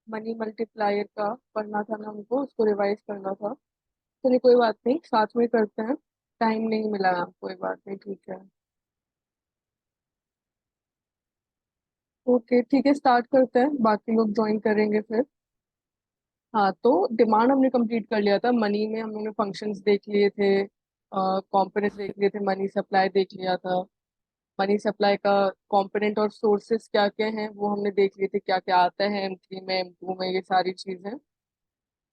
Money multiplier का पढ़ना था ना हमको, उसको रिवाइज करना था। चलिए कोई बात नहीं, साथ में करते हैं। टाइम नहीं मिला है, कोई बात नहीं, ठीक है। ओके ठीक है, स्टार्ट करते हैं, बाकी लोग ज्वाइन करेंगे फिर। हाँ, तो डिमांड हमने कंप्लीट कर लिया था। मनी में हम लोगों ने फंक्शंस देख लिए थे, कॉम्पोनेंट्स देख लिए थे, मनी सप्लाई देख लिया था। मनी सप्लाई का कंपोनेंट और सोर्सेस क्या क्या हैं वो हमने देख लिए थे, क्या क्या आता है M3 में, M2 में, ये सारी चीजें।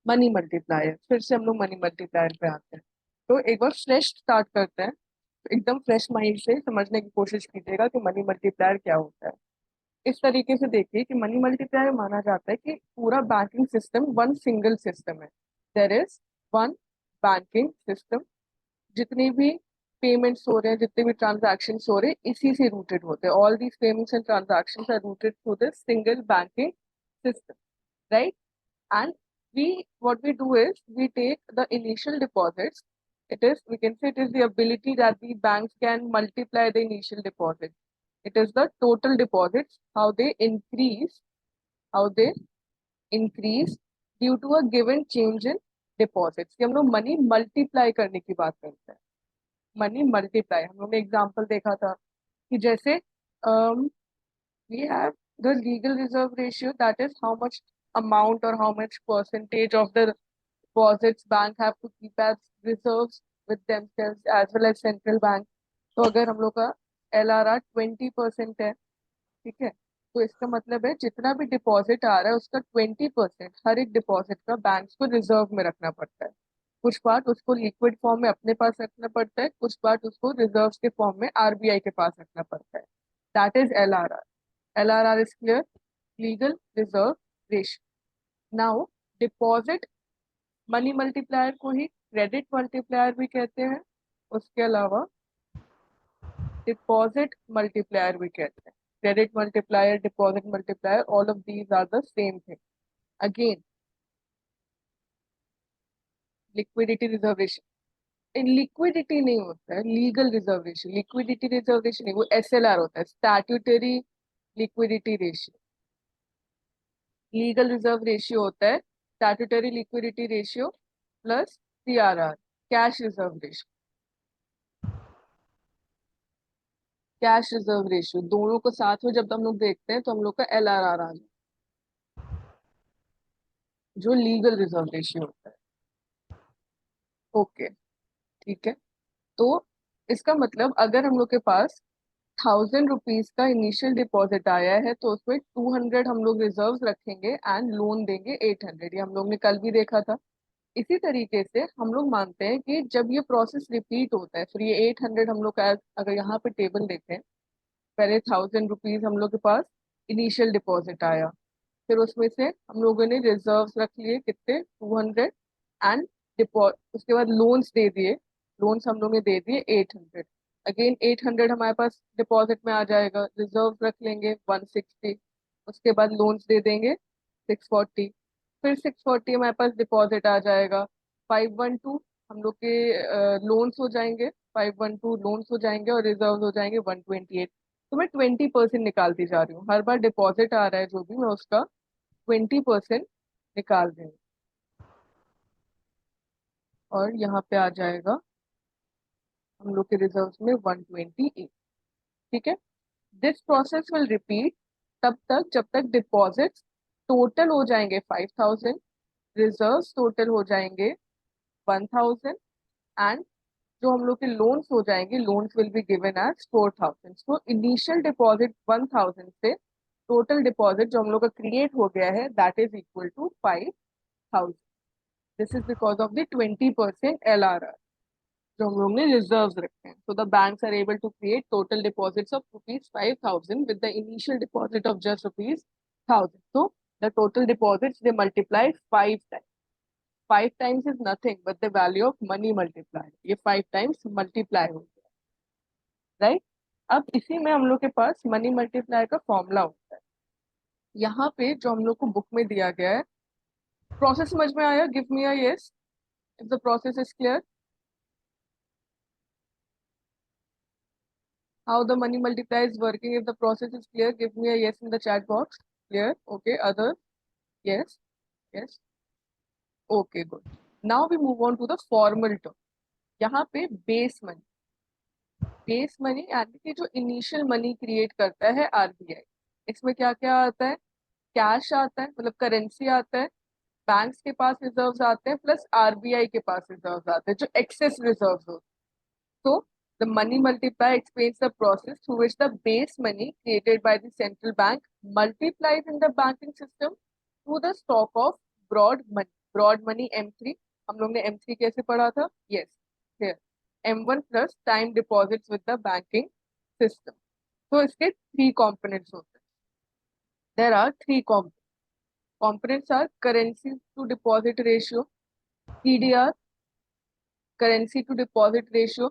मनी मल्टीप्लायर, फिर से हम लोग मनी मल्टीप्लायर पे आते हैं। तो एक बार फ्रेश स्टार्ट करते हैं। तो एकदम फ्रेश माइंड से समझने की कोशिश कीजिएगा कि मनी मल्टीप्लायर क्या होता है। इस तरीके से देखिए कि मनी मल्टीप्लायर माना जाता है कि पूरा banking system one single system है। There is one banking system. जितनी भी पेमेंट्स हो रहे हैं, जितने भी ट्रांजैक्शन हो रहे हैं, इसी से रूटेड होते हैं। All these payments and transaction are routed through this single banking system, right? And what we do is we take the initial deposits. We can say it is the ability that the banks can multiply the initial deposit. It is the total deposits, how they increase due to a given change in deposits. कि हम लोग money multiply करने की बात करते हैं। Money multiply हम लोग ने एग्जाम्पल देखा था कि जैसे we have the legal reserve ratio, that is how much amount or how much percentage of the deposits bank have to keep as reserves with themselves as well as central bank। तो अगर हम लोग का LRR 20% है, ठीक है, तो इसका मतलब है जितना भी डिपॉजिट आ रहा है उसका 20% हर एक डिपॉजिट का बैंक को रिजर्व में रखना पड़ता है। कुछ पार्ट उसको लिक्विड फॉर्म में अपने पास रखना पड़ता है, कुछ पार्ट उसको रिजर्व के फॉर्म में RBI के पास रखना पड़ता है। That is LRR। LRR is clear, legal reserve ratio. Now, deposit money multiplier को ही क्रेडिट मल्टीप्लायर भी कहते हैं। उसके अलावा डिपॉजिट मल्टीप्लायर भी कहते हैं। Credit multiplier, deposit multiplier, all of these are the same thing. Again, liquidity reservation, liquidity नहीं होता है, लीगल रिजर्वेशन। लिक्विडिटी रिजर्वेशन नहीं, वो SLR होता है, statutory liquidity ratio. Legal reserve ratio होता है statutory liquidity ratio plus CRR, cash reserve ratio. Cash reserve ratio दोनों को साथ में जब हम लोग देखते हैं तो हम लोग का LRR आ जाए, जो लीगल रिजर्व रेशियो होता है। ओके, ठीक है। तो इसका मतलब अगर हम लोग के पास 1000 रुपीज का इनिशियल डिपॉजिट आया है तो उसमें 200 हम लोग रिजर्व रखेंगे एंड लोन देंगे 800। ये हम लोग ने कल भी देखा था। इसी तरीके से हम लोग मानते हैं कि जब ये प्रोसेस रिपीट होता है, फिर ये 800 हम लोग का, अगर यहाँ पे टेबल देखें, पहले 1000 रुपीज हम लोग के पास इनिशियल डिपॉजिट आया, फिर उसमें से हम लोगों ने रिजर्व्स रख लिए कितने, 200, एंड उसके बाद लोन्स दे दिए। लोन्स हम लोग ने दे दिए 800। अगेन 800 हमारे पास डिपॉजिट में आ जाएगा, रिजर्व रख लेंगे 160, उसके बाद लोन्स दे देंगे 640, फिर 640 हमारे पास डिपॉजिट आ जाएगा। 512 हम लोग के लोन्स हो जाएंगे, 512 लोन्स हो जाएंगे और रिजर्व हो जाएंगे 128। तो मैं 20% निकालती जा रही हूँ, हर बार डिपॉजिट आ रहा है जो भी, मैं उसका 20% निकाल देंगे। और यहाँ पे आ जाएगा हम लोग के रिजर्व में 128। ठीक है। दिस प्रोसेस विल रिपीट तब तक जब तक डिपॉजिट्स टोटल हो जाएंगे 5000, रिजर्व्स टोटल हो जाएंगे 1000, एंड जो हम लोग के लोन्स हो जाएंगे, loans will be given as 4000। So initial deposit 1000 से टोटल डिपॉजिट जो हम लोग का क्रिएट हो गया है that is equal to 5000। This is because of the 20% LRR जो हम लोग ने रिजर्व्स रखे हैं। So the banks are able to create total deposits of rupees 5000 with the initial deposit of just rupees 1000। So the total deposits they multiply 5 times. 5 times is nothing but the value of money multiplied. ये 5 times multiply हो गया, right? अब इसी में हम लोग के पास money multiply का फॉर्मूला होता है। यहाँ पे जो हम लोग को बुक में दिया गया है, प्रोसेस समझ में आया? Give me a yes if the process is clear. How the money multiplier is working, if the process is clear, give me a yes in the chat box. Clear? Okay. Other? Yes, yes. Okay, good. Now we move on to the formal term. यहाँ पे base money, base money यानी कि जो initial money create करता है RBI. इसमें क्या क्या आता है? कैश आता है, मतलब करेंसी आता है, बैंक्स के पास रिजर्व्स आते हैं, प्लस आरबीआई के पास रिजर्व्स आते हैं, जो एक्सेस रिजर्व्स होते हैं। So the money multiplier explains the process through which the base money created by the central bank multiplies in the banking system through the stock of broad money. Broad money M3, हम लोग ने M3 कैसे पढ़ा था? Yes, here M1 plus time deposits with the banking system. So इसके three components होते हैं. There are three components. Components are currency to deposit ratio, CDR, currency to deposit ratio,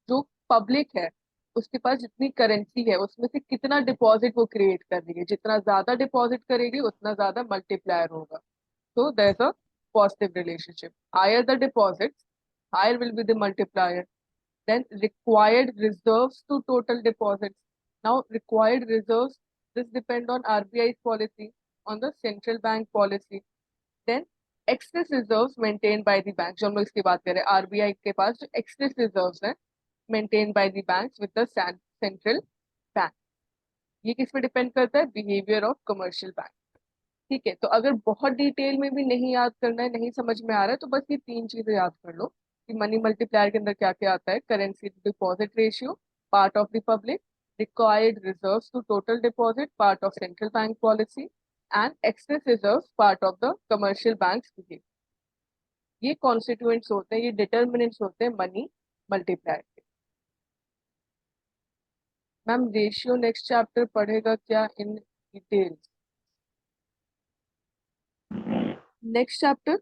जो पब्लिक है उसके पास जितनी करेंसी है उसमें से कितना डिपॉजिट वो क्रिएट कर रही है, जितना ज्यादा डिपॉजिट करेगी उतना ज्यादा मल्टीप्लायर होगा। तो there is a positive relationship, higher the deposits higher will be the multiplier. Then required reserves to total deposits, now required reserves, this depend on RBI policy, on the central bank policy. Then excess reserves maintain by the bank, जो हम लोग इसकी बात कर रहे हैं, RBI के पास जो एक्सेस रिजर्व्स है maintained by the banks with the central bank। ये किस पे डिपेंड करता है? Behaviour of commercial bank. ठीक है, तो अगर बहुत डिटेल में भी नहीं याद करना है, नहीं समझ में आ रहा है, तो बस ये तीन चीजें याद कर लो कि मनी मल्टीप्लायर के अंदर क्या क्या आता है। Currency to deposit ratio, part of the public, required reserves to total deposit, part of central bank policy, and excess reserves, part of the commercial banks behaviour. ये कॉन्स्टिट्यूएंट्स होते हैं, ये डिटर्मिनेंट्स होते हैं money multiplier. Ma'am ratio next chapter पढ़ेगा क्या in detail? Next chapter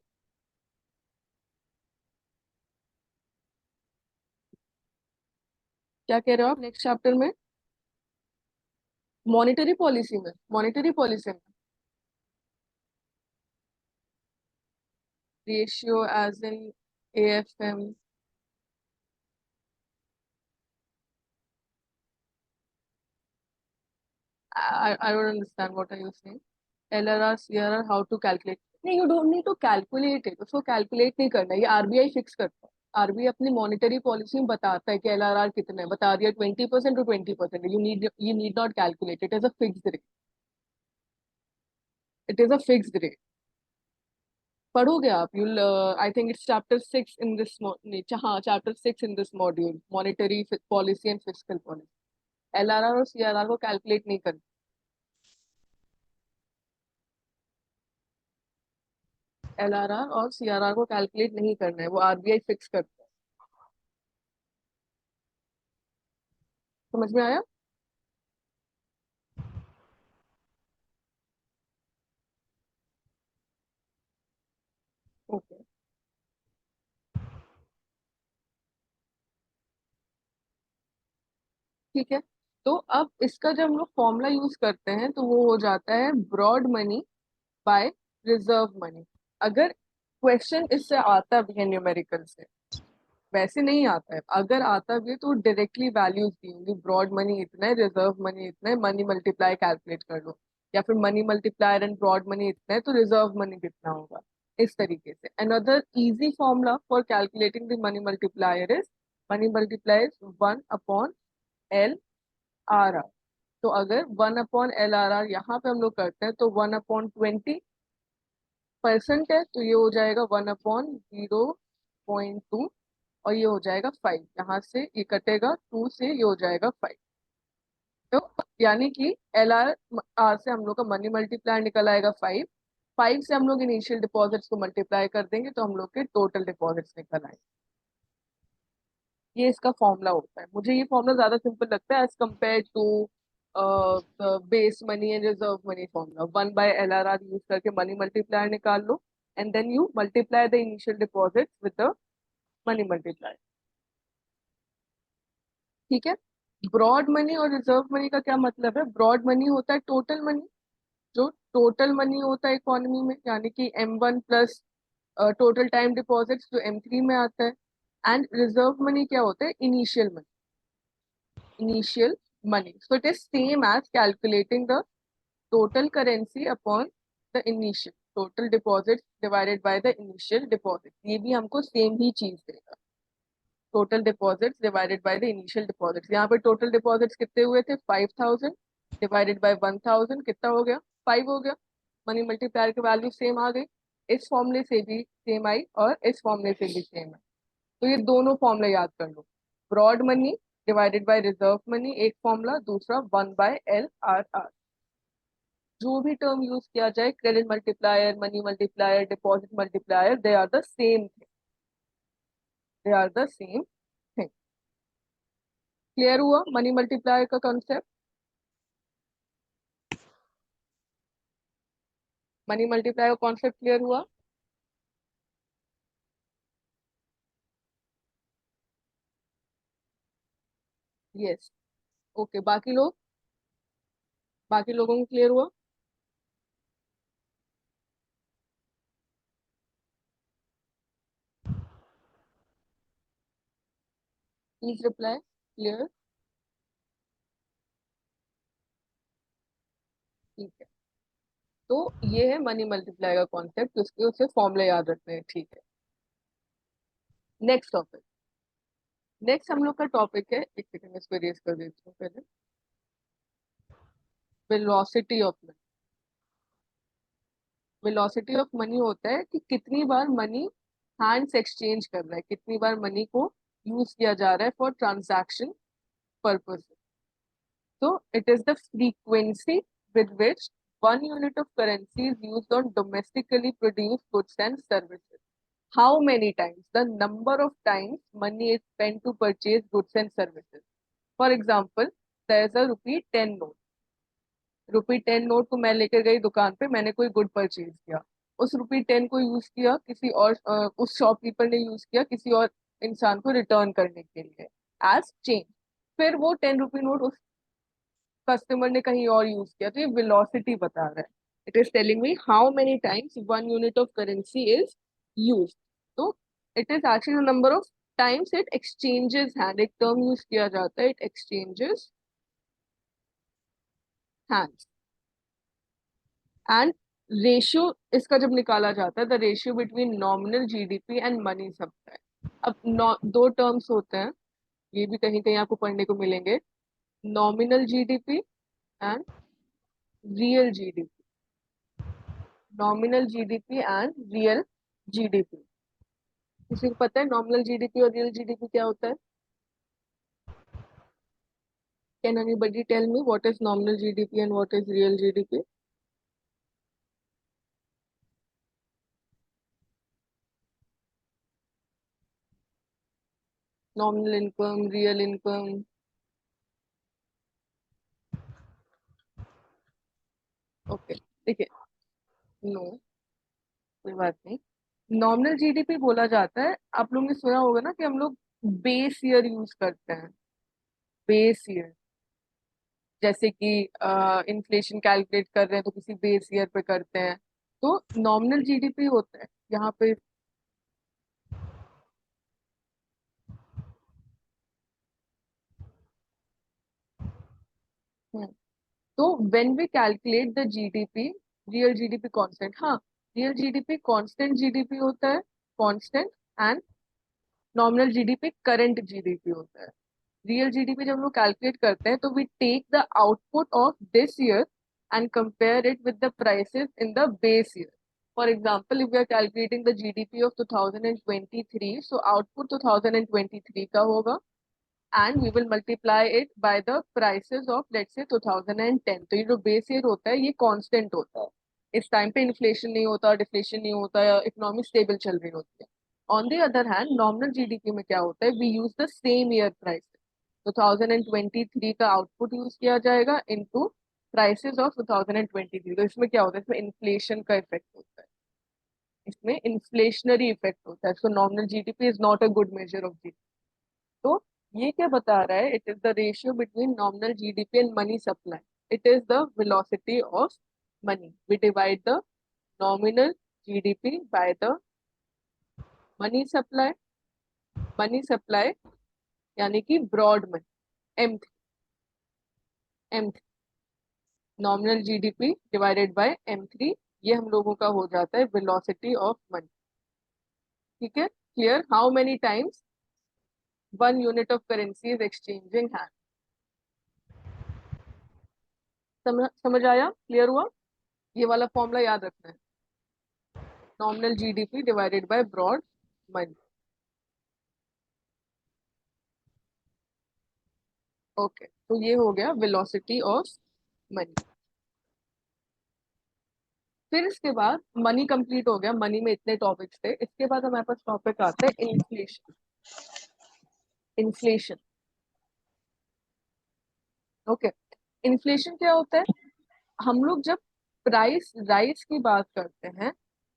क्या कह रहे हो आप? नेक्स्ट चैप्टर में मॉनेटरी पॉलिसी में, मॉनेटरी पॉलिसी में ratio as in AFM. I don't understand what are you saying. LRR CRR how to calculate? नहीं, you don't need to calculate it, उसको कैलकुलेट नहीं करना, ये आरबीआई फिक्स करता है। आरबीआई अपनी मॉनेटरी पॉलिसी में बताता है कि एलआरआर कितना है, बता दिया 20% to 20%, you need not calculate, it is a fixed rate, it is a fixed rate. पढ़ोगे आप? You'll I think it's chapter 6 in this, हाँ chapter 6 in this module, monetary policy and fiscal policy. LRR और CRR को calculate नहीं करना। LRR और CRR को calculate नहीं करना है, वो आरबीआई फिक्स करता है। समझ में आया? ओके, ठीक है। तो अब इसका जब हम लोग फॉर्मूला यूज करते हैं तो वो हो जाता है broad money by reserve money. अगर क्वेश्चन इससे आता भी है न्यूमेरिकल से, वैसे नहीं आता है, अगर आता भी है तो डायरेक्टली वैल्यूज दी होंगी, ब्रॉड मनी इतना है, रिजर्व मनी इतना है, मनी मल्टीप्लाई कैलकुलेट कर लो, या फिर money multiplier and broad money इतना है तो रिजर्व मनी कितना होगा, इस तरीके से। Another easy formula for calculating the money multiplier is money multiply 1/L/R। तो अगर 1/L/R यहाँ पे हम लोग करते हैं तो 1/20% है, तो ये हो जाएगा 1/0.2, और ये हो जाएगा 5, यहाँ से ये कटेगा 2 से, ये हो जाएगा 5। तो यानी कि LR से हम लोग का मनी मल्टीप्लायर निकल आएगा 5, 5 से हम लोग इनिशियल डिपॉजिट्स को मल्टीप्लाई कर देंगे तो हम लोग के टोटल डिपॉजिट्स निकल आएंगे। ये इसका फॉर्मूला होता है। मुझे ये फॉर्मूला ज्यादा सिंपल लगता है as compare to base money and reserve money formula. 1/LRR use करके मनी मल्टीप्लायर निकाल लो, and then you multiply the initial deposit with the money multiplier. ठीक है। ब्रॉड मनी और रिजर्व मनी का क्या मतलब है? ब्रॉड मनी होता है टोटल मनी, जो टोटल मनी होता है इकोनॉमी में, यानी कि M1 plus total time deposits जो M3 में आता है। एंड रिजर्व मनी क्या होता है? Initial money, initial money. So it is same as calculating the total currency upon the initial. Total deposit divided by the initial deposit, ये भी हमको सेम ही चीज देगा। Total deposits divided by the initial deposits, यहाँ पे total deposits कितने हुए थे 5000 डिवाइडेड बाय 1000 कितना हो गया 5 हो गया। मनी मल्टीप्लायर की वैल्यू सेम आ गई, इस फॉर्मूले से भी सेम आई और इस फॉर्मूले से भी सेम है। तो ये दोनों फॉर्मूला याद कर लो, broad money divided by reserve money एक फॉर्मूला, दूसरा 1/LRR। जो भी टर्म यूज किया जाए, credit multiplier, money multiplier, deposit multiplier, they are the same thing, they are the same thing. Clear हुआ मनी मल्टीप्लायर का कॉन्सेप्ट? मनी मल्टीप्लायर का concept clear हुआ? यस। ओके, बाकी लोगों को क्लियर हुआ? Please reply clear. ठीक है, तो ये है मनी मल्टीप्लाई का कॉन्सेप्ट, उसके उसे फॉर्मूला याद रखने हैं, ठीक है। नेक्स्ट टॉपिक, नेक्स्ट हम लोग का टॉपिक है, एक सेकंड में इसको रेज कर देती हूँ पहले। Velocity of money. Velocity of money होता है कि कितनी बार मनी हैंड्स एक्सचेंज कर रहा है, कितनी बार मनी को यूज किया जा रहा है for transaction purpose. So it is the frequency with which one unit of currency is used on domestically produced goods and services. How many times? The number of times money is spent to purchase goods and services. For example, there is a rupee 10 note. रupee 10 note को मैं लेकर गई दुकान पे, मैंने कोई good purchase किया, उस रupee 10 को यूज किया किसी और उस शॉपकीपर ने यूज किया किसी और इंसान को रिटर्न करने के लिए एज चेंज। फिर वो 10 रुपी नोट उस कस्टमर ने कहीं और यूज किया, तो ये वेलोसिटी बता रहा है। It is telling me how many times one unit of currency is use. तो it is actually number of times it exchanges hand, एक टर्म यूज किया जाता है, it exchanges hands. And ratio इसका जब निकाला जाता है, the ratio between nominal GDP and money supply. अब दो टर्म्स होते हैं, ये भी कहीं कहीं आपको पढ़ने को मिलेंगे, nominal GDP and real GDP. Nominal GDP and real GDP. किसी को पता है नॉमिनल जीडीपी और रियल जीडीपी क्या होता है? Can anybody tell me what is nominal GDP and what is real GDP? Nominal income, real income. Okay, देखिए, no, कोई बात नहीं। नॉमिनल जीडीपी बोला जाता है, आप लोगों ने सुना होगा ना कि हम लोग बेस ईयर यूज करते हैं, बेस ईयर। जैसे कि इन्फ्लेशन कैलकुलेट कर रहे हैं तो किसी बेस ईयर पे करते हैं, तो नॉमिनल जीडीपी होता है यहाँ पे। हम्म, तो when we calculate the GDP, real GDP constant, हाँ, रियल जीडीपी कांस्टेंट जीडीपी होता है, constant. And nominal GDP current GDP होता है। रियल जीडीपी जब हम लोग कैलकुलेट करते हैं तो we take the output of this year and compare it with the prices in the base year. For example, if we are calculating the GDP of 2023, so output 2023 का होगा and we will multiply it by the prices of let's say 2010। तो ये जो base year होता है ये constant होता है, इस टाइम पे इन्फ्लेशन नहीं होता, डिफ्लेशन नहीं होता, या इकोनॉमी स्टेबल चल रही होती है। On the other hand nominal GDP में क्या होता है, we use the same year price, 2023 का आउटपुट यूज किया जाएगा इनटू प्राइसेस ऑफ 2023। तो इसमें क्या होता है, इसमें इन्फ्लेशन का इफेक्ट होता है, इसमें इन्फ्लेशनरी इफेक्ट होता है, so nominal GDP is not a good measure of GDP. तो ये क्या बता रहा है, it is the ratio between nominal GDP and money supply. It is the velocity of money, we divide the nominal GDP by the money supply. Money supply यानी कि broad money, M M nominal GDP divided by M3, ये हम लोगों का हो जाता है velocity of money. ठीक है, clear? How many times one unit of currency is exchanging hand. समझ आया? क्लियर हुआ? ये वाला फॉर्मूला याद रखना है, nominal GDP divided by broad money. Okay, तो ये हो गया वेलोसिटी ऑफ मनी। फिर इसके बाद मनी कंप्लीट हो गया, मनी में इतने टॉपिक्स थे। इसके बाद हमारे पास टॉपिक आता है इन्फ्लेशन। Inflation, okay. इन्फ्लेशन क्या होता है? हम लोग जब प्राइस राइज की बात करते हैं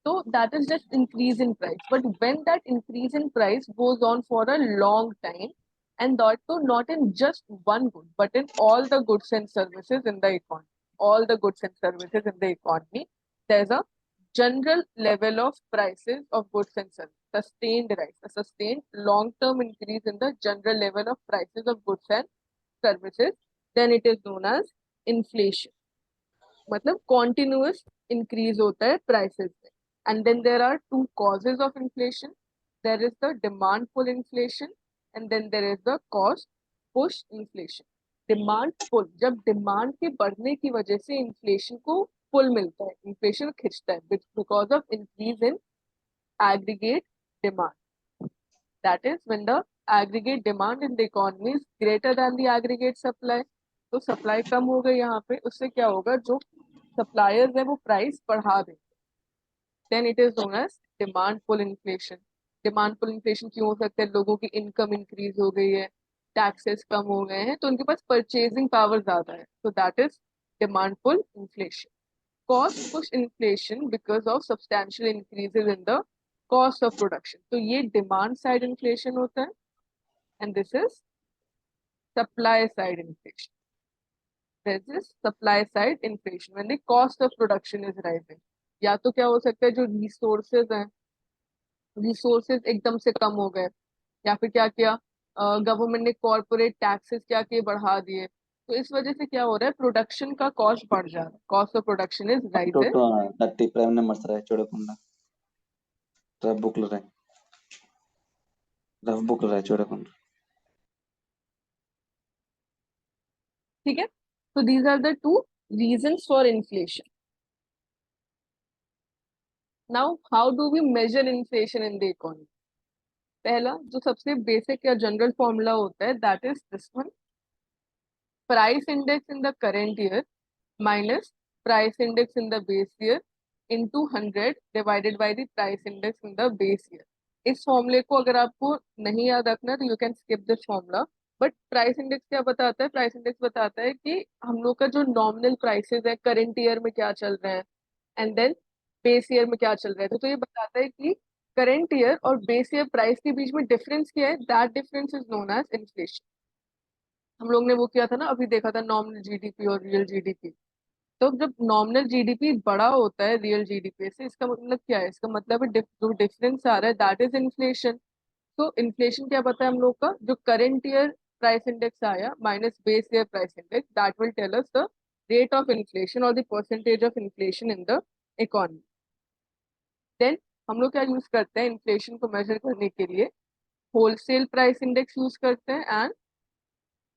तो that is just increase in price, but when that increase in price goes on for a long time and that too not in just one good but in all the goods and services in the economy, all the goods and services in the economy, there's a general level of prices of goods and services, sustained rise, a sustained long term increase in the general level of prices of goods and services, then it is known as inflation। मतलब continuous increase होता है prices में। And then there are two causes of inflation, there is the demand pull inflation and then there is the cost push inflation. Demand pull, जब demand के बढ़ने की वजह से इन्फ्लेशन को पुल मिलता है, इन्फ्लेशन खिंचता है because of increase in aggregate demand. That is when the aggregate demand in the economy is greater than the aggregate supply। तो सप्लाई कम हो गई यहाँ पे, उससे क्या होगा, जो सप्लायर्स है वो प्राइस बढ़ा देंगे। Then it is known as demand pull inflation. Demand pull inflation क्यों हो सकता है? लोगों की इनकम इंक्रीज हो गई है, टैक्सेस कम हो गए हैं, तो उनके पास परचेजिंग पावर ज्यादा है, तो that is demand pull inflation. Cost push inflation because of substantial increases in the cost of production. तो ये डिमांड साइड इन्फ्लेशन होता है and this is supply side inflation। This is supply side inflation when the cost of production is rising। या तो क्या हो सकता है, जो रिसोर्सेज हैं, रिसोर्सेज एकदम से कम हो गए, या फिर क्या किया, गवर्नमेंट ने कॉर्पोरेट टैक्सेस क्या किए, बढ़ा दिए, तो इस वजह से क्या हो रहा है, प्रोडक्शन का कॉस्ट बढ़ जा रहा है, cost of production is up to rising. 30 prime numbers రాయి చూడకుండా రఫ్ బుక్ లో రాయి రఫ్ బుక్ లో రాయి చూడకుండా ठीक है, तो these are the two reasons for inflation. Now how do we measure inflation in the economy? पहला जो सबसे बेसिक या जनरल फॉर्मूला होता है, that is this one, price index in the current year minus price index in the base year into 100 divided by the price index in the base year. इस फॉर्मूले को अगर आपको नहीं याद रखना तो you can skip this formula. But price index क्या बताता है? प्राइस इंडेक्स बताता है कि हम लोग का जो नॉमिनल प्राइसेस है करेंट ईयर में क्या चल रहे हैं, एंड देन बेस ईयर में क्या चल रहा है। तो ये बताता है कि करेंट ईयर और बेस ईयर प्राइस के बीच में डिफरेंस क्या है, that difference is known as inflation. हम लोग ने वो किया था ना, अभी देखा था नॉमिनल जीडीपी और रियल जीडीपी। तो जब नॉमिनल जीडीपी बड़ा होता है रियल जीडीपी से, इसका मतलब क्या है? इसका मतलब है जो डिफरेंस आ रहा है दैट इज इन्फ्लेशन। तो इन्फ्लेशन क्या पता है हम लोग का, जो करेंट ईयर प्राइस इंडेक्स आया minus base year price index, that will tell us the rate of inflation और the percentage of inflation in the economy. Then हम लोग क्या यूज करते हैं इन्फ्लेशन को मेजर करने के लिए? होलसेल प्राइस इंडेक्स यूज करते हैं and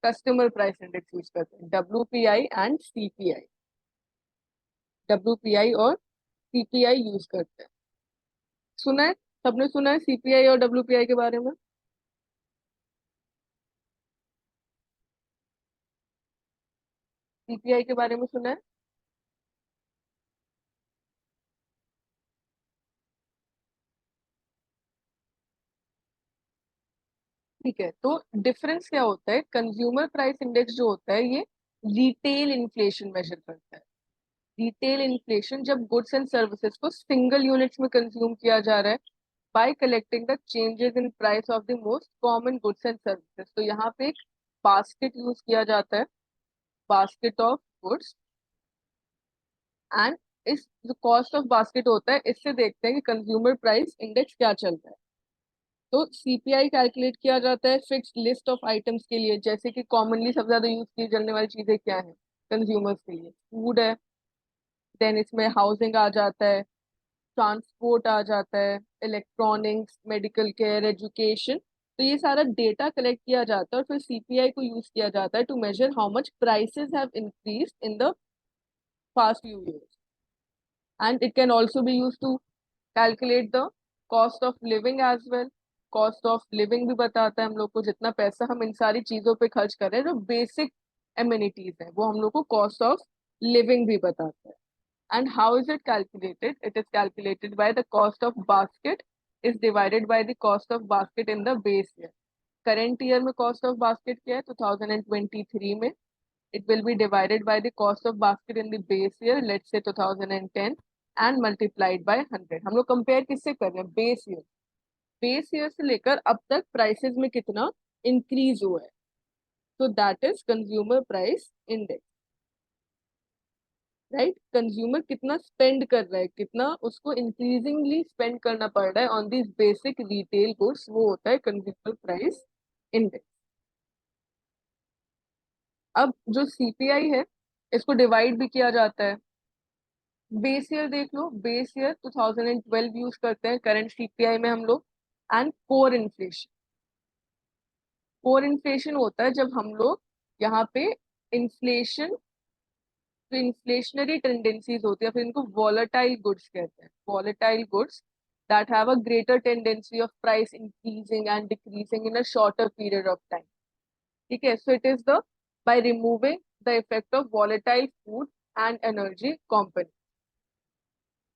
customer price index use करते हैं, WPI एंड CPI। WPI और CPI यूज करते हैं। सुना है, सबने सुना है CPI और WPI के बारे में? CPI के बारे में सुना है? ठीक है, तो डिफरेंस क्या होता है? कंज्यूमर प्राइस इंडेक्स जो होता है ये रिटेल इन्फ्लेशन मेजर करता है। रिटेल इन्फ्लेशन जब गुड्स एंड सर्विसेज को सिंगल यूनिट्स में कंज्यूम किया जा रहा है bye collecting the changes in price of the most common goods and services. तो यहाँ पे एक बास्केट यूज किया जाता है, बास्केट ऑफ गुड्स, एंड इस जो कॉस्ट ऑफ बास्केट होता है इससे देखते हैं कि कंज्यूमर प्राइस इंडेक्स क्या चल रहा है। तो CPI कैलकुलेट किया जाता है फिक्स लिस्ट ऑफ आइटम्स के लिए, जैसे कि कॉमनली सबसे ज्यादा यूज की जाने वाली चीजें क्या है कंज्यूमर्स के लिए? फूड है, देन इसमें हाउसिंग आ जाता है, ट्रांसपोर्ट आ जाता है, इलेक्ट्रॉनिक्स, मेडिकल केयर, एजुकेशन। तो ये सारा डेटा कलेक्ट किया जाता है और फिर सीपीआई को यूज किया जाता है to measure how much prices have increase in the past few years. And it can also be use to calculate the cost of living as well. Cost of living भी बताता है हम लोग को, जितना पैसा हम इन सारी चीजों पे खर्च कर रहे हैं, जो बेसिक एमिनिटीज है वो हम लोग को कॉस्ट ऑफ लिविंग भी बताता है। And how is it calculated? It is calculated by the cost of basket is divided by the cost of basket in the base year. Current year में cost of basket क्या है? 2023 में it will be divided by the cost of basket in the base year, let's say 2010, and multiplied by 100. हम लोग compare किससे कर रहे हैं? Base year. Base year से लेकर अब तक prices में कितना increase हुआ है? So that is consumer price index. Right, consumer कितना स्पेंड कर रहा है, कितना उसको इंक्रीजिंगली स्पेंड करना पड़ रहा है on this basic retail goods, वो होता है कंज्यूमर प्राइस इंडेक्स। अब जो सीपीआई है इसको डिवाइड भी किया जाता है। बेस ईयर देख लो, बेस ईयर 2012 यूज करते हैं करंट सीपीआई में हम लोग। And core inflation, core inflation होता है जब हम लोग यहाँ पे इन्फ्लेशन, जो इन्फ्लेशनरी टेंडेंसीज होती है, फिर इनको वॉलेटाइल गुड्स कहते हैं। Volatile goods that have a greater tendency of price increasing and decreasing in a shorter period of time. ठीक है, so it is the by removing the effect of volatile food and energy component.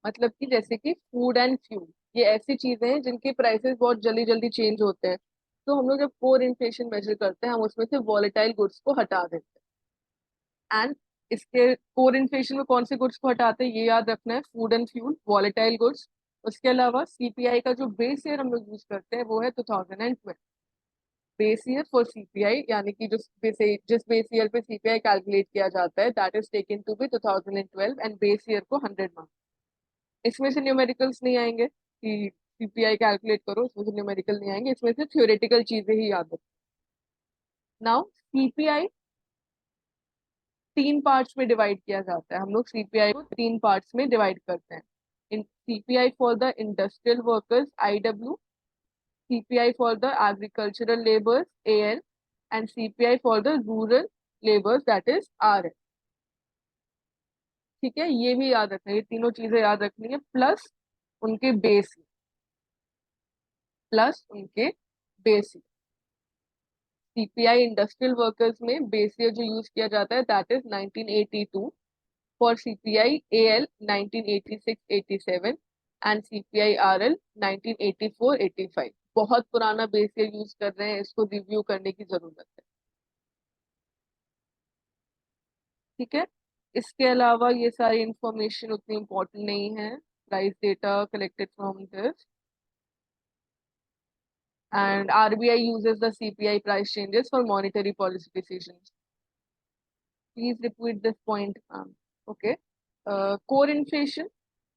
मतलब कि जैसे कि food and fuel, ये ऐसी चीजें हैं जिनके प्राइसेस बहुत जल्दी जल्दी चेंज होते हैं। तो हम लोग जब कोर इन्फ्लेशन मेजर करते हैं, हम उसमें से वॉलेटाइल गुड्स को हटा देते हैं। एंड इसके कोर इन्फ्लेशन में कौन से गुड्स को हटाते हैं ये याद रखना है, food and fuel, volatile goods. उसके अलावा सीपीआई का जो बेस ईयर हम लोग यूज करते हैं वो है 2012। बेस ईयर फॉर सीपीआई यानी कि जिस बेस ईयर पे सीपीआई कैलकुलेट किया जाता है, that is taken to be 2012 and base year को 100 मान। इसमें से न्यूमेरिकल्स नहीं आएंगे कि सीपीआई कैलकुलेट करो, इसमें से न्यूमेरिकल नहीं आएंगे, इसमें से थ्योरेटिकल चीजें ही याद रखो। नाउ सीपीआई तीन पार्ट्स में डिवाइड किया जाता है। हम लोग सीपीआई को तीन पार्ट्स में डिवाइड करते हैं। In CPI for the industrial workers IW, CPI for the agricultural labours AL, and CPI for the rural labours that is RL. ठीक है, ये भी याद रखना है, ये तीनों चीजें याद रखनी है, प्लस उनके बेस, प्लस उनके बेस। सीपीआई इंडस्ट्रियल वर्कर्स में बेस ईयर जो यूज किया जाता है that is 1982, for CPI AL 1986-87, and CPI RL 1984-85। बहुत पुराना बेस ईयर यूज कर रहे हैं, इसको रिव्यू करने की जरूरत है। ठीक है, इसके अलावा ये सारी इंफॉर्मेशन उतनी इंपॉर्टेंट नहीं है। Price data collected from this, and RBI uses the CPI price changes for monetary policy decisions. Please repeat this point, ma'am. Okay. Core inflation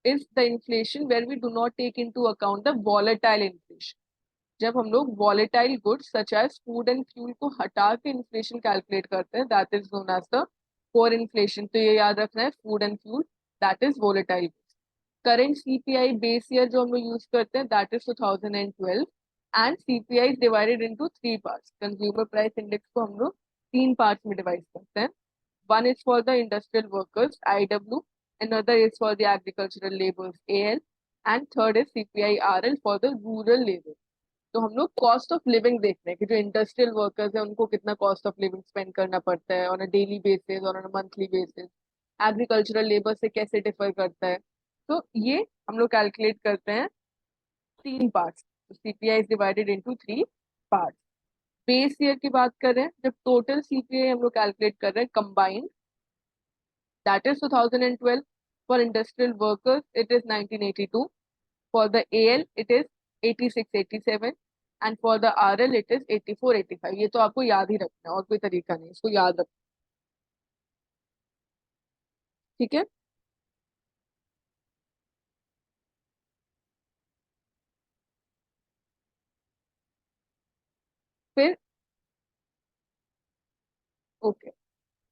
is the inflation where we do not take into account the volatile inflation. जब हम लोग volatile goods such as food and fuel को हटा के inflation calculate करते हैं, that is known as the core inflation. तो ये याद रखना है, food and fuel, that is volatile goods. Current CPI base year जो हम लोग use करते हैं that is 2012, and CPI is divided into three parts. Consumer price index को हम लोग तीन parts में divide करते हैं। One is for the industrial workers IW, another is for the agricultural laborers AL, and third is CPI-RL for the rural labor. तो हम लोग कॉस्ट ऑफ लिविंग देख रहे हैं कि जो इंडस्ट्रियल वर्कर्स है उनको कितना कॉस्ट ऑफ लिविंग स्पेंड करना पड़ता है ऑन अ डेली बेसिस और on a monthly basis, agricultural labour से कैसे डिफर करता है। तो ये हम लोग कैलकुलेट करते हैं तीन parts. CPI is divided into three parts. Base year की बात कर रहे हैं, जब टोटल सीपीआई हम लोग कैलकुलेट कर रहे हैं combined, that is 2012. For industrial workers it is 1982, for the AL it is 86-87, and for the RL it is 84-85। ये तो आपको याद ही रखना है, और कोई तरीका नहीं, इसको याद रखना। ठीक है, फिर ओके,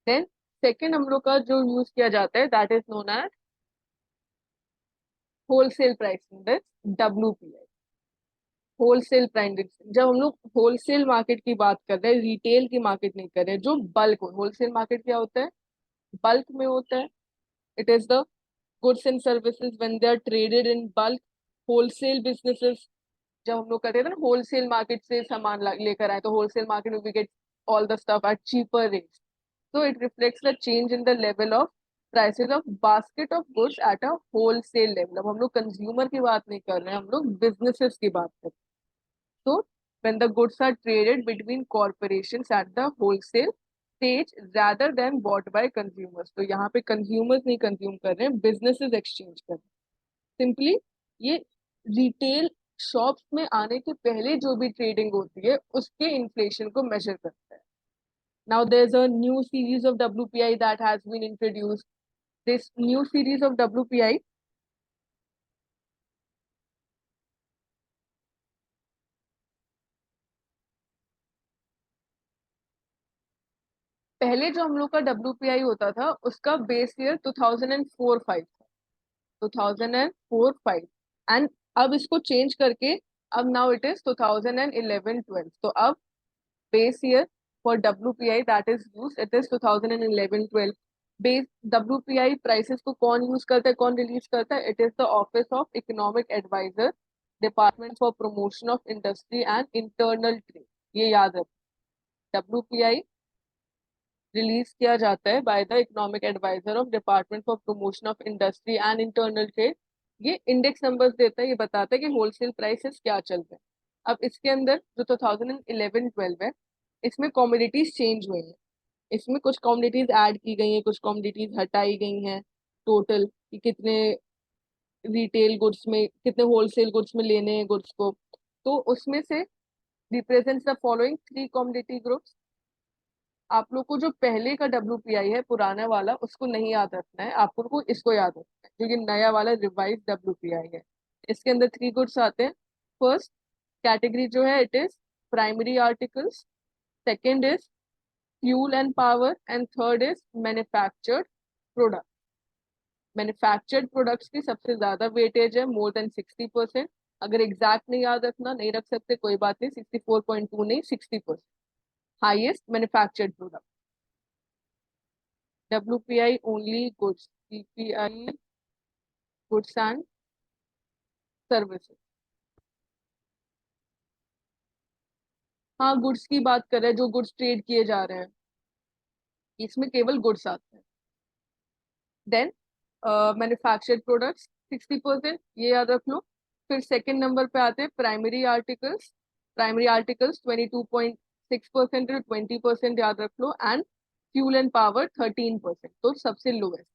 देन सेकेंड हम लोग का जो यूज किया जाता है that is known as wholesale price index WPI। Wholesale price index, जब हम लोग होलसेल मार्केट की बात कर रहे हैं, रिटेल की मार्केट नहीं कर रहे हैं, जो बल्क हो, होलसेल मार्केट क्या होता है, बल्क में होता है। It is the goods and services when they are traded in bulk. Wholesale businesses, जब हम लोग करते थे ना होलसेल मार्केट से सामान लेकर आए, तो होलसेल मार्केट में we get all the stuff at cheaper rates. So it reflects the change in the level of prices of basket of goods at a wholesale level। अब हम लोग कंज्यूमर की बात नहीं कर रहे हैं, हम लोग बिजनेसेस की बात कर रहे हैं। So when the goods are traded between corporations at the wholesale stage rather than bought by consumers, तो यहाँ पे consumers नहीं कंज्यूम कर रहे हैं, businesses exchange कर रहे हैं। सिंपली ये रिटेल शॉप्स में आने के पहले जो भी ट्रेडिंग होती है उसके इन्फ्लेशन को मेजर करता है। Now there's a new series of WPI that has been introduced. This new series of WPI, पहले जो हम लोग का WPI होता था उसका बेस ईयर 2004-5 था, 2004-5, एंड अब इसको चेंज करके अब नाउ इट इज 2011-12। तो अब base year for WPI that is use, it is 2011-12। Base WPI prices को कौन यूज करता है, कौन रिलीज करता है, it is the office of economic adviser, department for promotion of industry and internal trade. ये याद रखो, WPI रिलीज किया जाता है by the economic adviser of department for promotion of industry and internal trade. ये index numbers देता है, ये बताता है कि होलसेल प्राइसेस क्या चल रहे हैं। अब इसके अंदर जो 2011-12 है, इसमें कॉमोडिटीज चेंज हुई हैं। इसमें कुछ कॉमोडिटीज ऐड की गई हैं, कुछ कॉमोडिटीज हटाई गई हैं। टोटल कि कितने रिटेल गुड्स में, कितने होलसेल गुड्स में लेने हैं गुड्स को, तो उसमें से represents the following three commodity groups. आप लोग को जो पहले का WPI है पुराना वाला उसको नहीं याद रखना है, आप लोग को इसको याद रखना है, जो ये नया वाला रिवाइज WPI है। इसके अंदर थ्री गुड्स आते हैं। फर्स्ट कैटेगरी जो है it is primary articles, second is fuel and power, and third is manufactured product. Manufactured products की सबसे ज्यादा वेटेज है, मोर देन 60%। अगर एग्जैक्ट नहीं याद रखना, नहीं रख सकते कोई बात नहीं, 64.2 नहीं, 60%। Highest manufactured product. WPI only goods, CPI goods and services. हाँ गुड्स की बात कर रहे हैं, जो गुड्स ट्रेड किए जा रहे हैं इसमें केवल गुड्स आते हैं। देन मैन्युफैक्चर्ड प्रोडक्ट्स 60%, ये याद रख लो। फिर सेकंड नंबर पे आते हैं प्राइमरी आर्टिकल्स। प्राइमरी आर्टिकल्स 22.6% 20% याद रख लो, एंड फ्यूल एंड पावर 13%, तो सबसे लोएस्ट,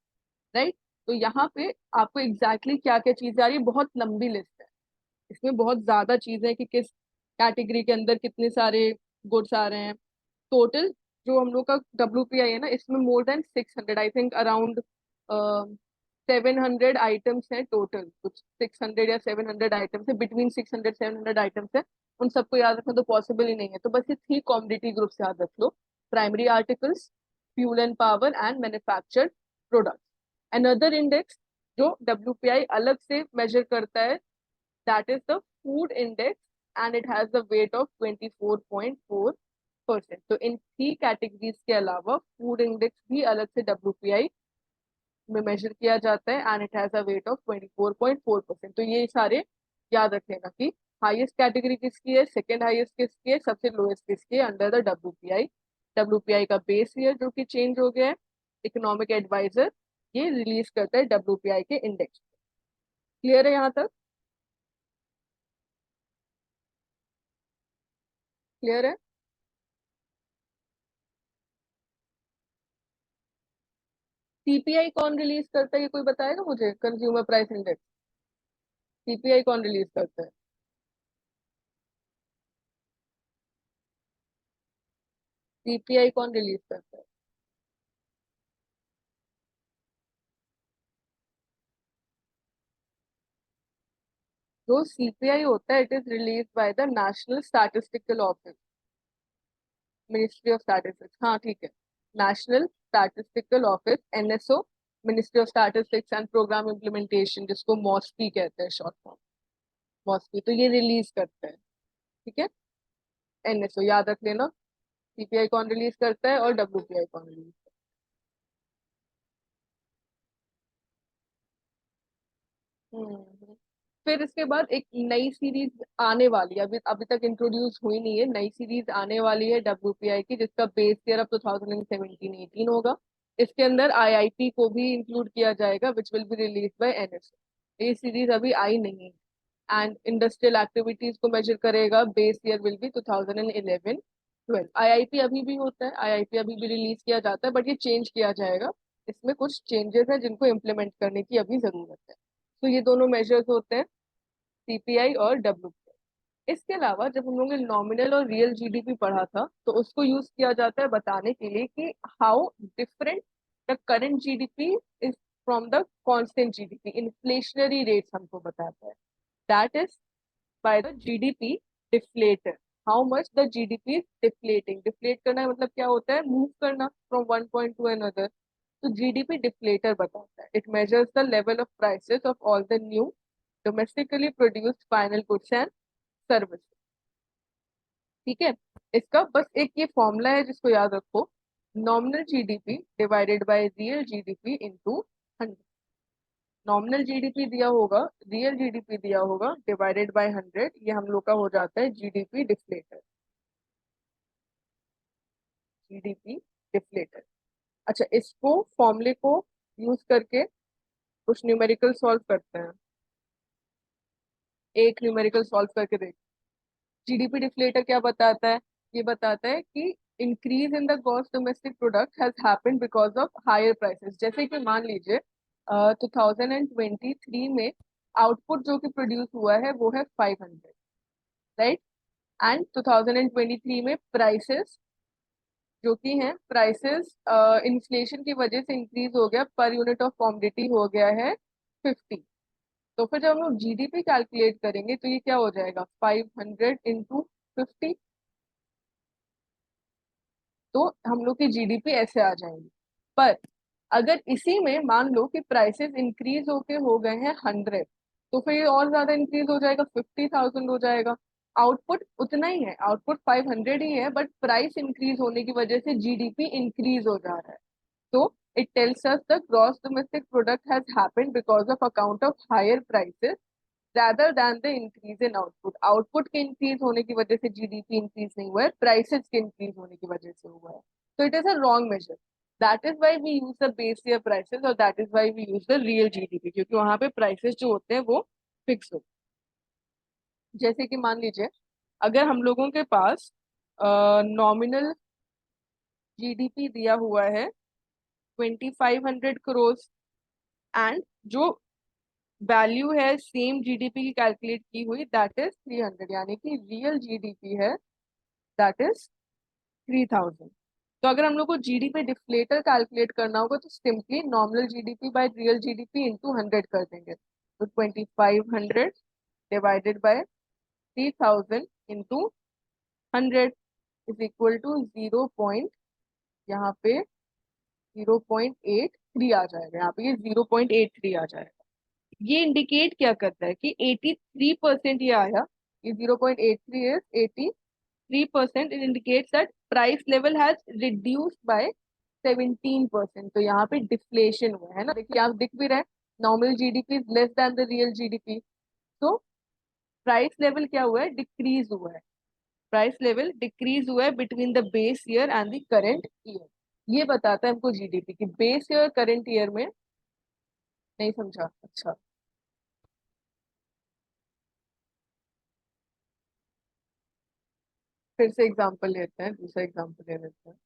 राइट। तो यहाँ पे आपको एग्जैक्टली क्या क्या चीजें आ रही है, बहुत लंबी लिस्ट है, इसमें बहुत ज्यादा चीजें हैं कि किस कैटेगरी के अंदर कितने सारे गुड्स आ रहे हैं। टोटल जो हम लोग का WPI है ना, इसमें more than 600, I think around 700 items हैं टोटल, कुछ 600 या 700 आइटम्स है, बिटवीन 600-700 आइटम्स है। उन सबको याद रखना तो पॉसिबल ही नहीं है, तो बस ये थ्री कॉमोडिटी ग्रुप्स याद रख लो, primary articles, fuel and power and manufactured products. Another index जो WPI अलग से मेजर करता है, that is the food index, and it has the weight of 24.4%। तो इन थ्री कैटेगरीज के अलावा फूड इंडेक्स भी अलग से WPI में मेजर किया जाता है, and it has a wait of 24.4%। तो ये सारे याद रख लेना कि हाईएस्ट कैटेगरी किसकी है, सेकेंड हाईएस्ट किसकी है, सबसे लोएस्ट किसकी है अंडर द WPI। WPI का बेस ईयर जो कि चेंज हो गया है, इकोनॉमिक एडवाइजर ये रिलीज करता है WPI के इंडेक्स। क्लियर है यहाँ तक, क्लियर है। CPI कौन रिलीज करता है, ये कोई बताएगा मुझे, कंज्यूमर प्राइस इंडेक्स। CPI कौन रिलीज करता है, CPI कौन रिलीज करता है। जो CPI होता है it is release by the national statistical office, ministry of statistics, हाँ ठीक है, national statistical office, NSO। Ministry of statistics and programme implementation, जिसको मॉस्पी कहते हैं शॉर्ट फॉर्म, मॉस्पी, तो ये रिलीज करते हैं। ठीक है, एनएसओ याद रख लेना। सीपीआई कौन रिलीज करता है और डब्ल्यूपीआई कौन रिलीज करता है। फिर इसके बाद एक नई सीरीज आने वाली है, अभी अभी तक इंट्रोड्यूस हुई नहीं है, नई सीरीज आने वाली है डब्ल्यूपीआई की, जिसका बेस ईयर अब 2017-18 होगा। इसके अंदर आईआईपी को भी इंक्लूड किया जाएगा, which will be release by NSO. ये सीरीज अभी आई नहीं है। एंड इंडस्ट्रियल एक्टिविटीज को मेजर करेगा, base year will be 2011-12। IIP अभी भी होता है, आईआईपी अभी भी रिलीज किया जाता है, बट ये चेंज किया जाएगा। इसमें कुछ चेंजेस हैं जिनको इम्प्लीमेंट करने की अभी जरूरत है। तो ये दोनों मेजर्स होते हैं, सीपीआई और डब्ल्यूपीआई। इसके अलावा जब हम लोगों ने नॉमिनल और रियल जीडीपी पढ़ा था, तो उसको यूज किया जाता है बताने के लिए कि how different the current GDP is from the constant GDP. Inflationary rates हमको बताता है, that is by the GDP deflator, how much the GDP is deflating. Deflate करना मतलब क्या होता है, मूव करना from one point two another. तो जीडीपी डिफ्लेटर बताता है, it measures the level of prices of all the new domestically produced final goods and services। ठीक है, इसका बस एक ये फॉर्मूला है जिसको याद रखो, nominal GDP divided bye real GDP into 100। Nominal GDP दिया होगा, रियल जीडीपी दिया होगा, डिवाइडेड बाय 100, ये हम लोग का हो जाता है जीडीपी डिफ्लेटर। GDP deflator. अच्छा, इसको फॉर्मूले को यूज करके कुछ न्यूमेरिकल सॉल्व करते हैं। एक न्यूमेरिकल सॉल्व करके देख। जीडीपी डिफ्लेटर क्या बताता है, ये बताता है कि increase in the gross domestic product has happened because of higher prices. जैसे कि मान लीजिए 2023 में आउटपुट जो कि प्रोड्यूस हुआ है वो है 500, राइट। एंड 2023 में प्राइसेस जो कि हैं, प्राइसेस इन्फ्लेशन की वजह से इंक्रीज हो गया, पर यूनिट ऑफ कॉमोडिटी हो गया है 50। तो फिर जब हम लोग जीडीपी कैलकुलेट करेंगे तो ये क्या हो जाएगा, 500 इंटू 50। तो हम लोग की जीडीपी ऐसे आ जाएंगी। पर अगर इसी में मान लो कि प्राइसेस इंक्रीज होके हो गए हैं 100, तो फिर ये और ज्यादा इंक्रीज हो जाएगा, 50,000 हो जाएगा। आउटपुट उतना ही है, आउटपुट 500 ही है, बट प्राइस इंक्रीज होने की वजह से जीडीपी इंक्रीज हो जा रहा है। तो it tells us the gross domestic product has happened because of account of higher prices rather than the increase in output। Output के इंक्रीज होने की वजह से जीडीपी इंक्रीज नहीं हुआ है, प्राइसेस के इंक्रीज होने की वजह से हुआ है। तो it is a wrong measure. That is why we use the base year prices, और that is why we use the real GDP, क्योंकि वहां पे प्राइसेस जो होते हैं वो फिक्स होते हैं। जैसे कि मान लीजिए अगर हम लोगों के पास नॉमिनल जीडीपी दिया हुआ है 2500 करोड़, एंड जो वैल्यू है सेम जीडीपी की कैलकुलेट की हुई दैट इज 300, यानी कि रियल जीडीपी है दैट इज 3000। तो अगर हम लोग को जीडीपी डिफ्लेटर कैलकुलेट करना होगा तो simply nominal GDP by real GDP into 100 कर देंगे। तो 2500 divided by 3000 into 100 is equal to 0 यहाँ पे 0.83 आ जाएगा, यहाँ पे ये 0.83 आ जाएगा। ये इंडिकेट क्या करता है कि 83% ये आया, ये 0.83 is 83%। It indicates that price level has reduced by 17%। तो यहाँ पे डिफ्लेशन हुआ है ना, देखिए आप दिख भी रहा है, normal GDP is less than the real GDP. तो प्राइस लेवल क्या हुआ है, डिक्रीज हुआ है। प्राइस लेवल डिक्रीज हुआ है between the base year and the current year. ये बताता है हमको जीडीपी की बेस ईयर करेंट ईयर में। नहीं समझा, अच्छा। फिर से एग्जांपल लेते हैं, दूसरा एग्जांपल ले लेते हैं।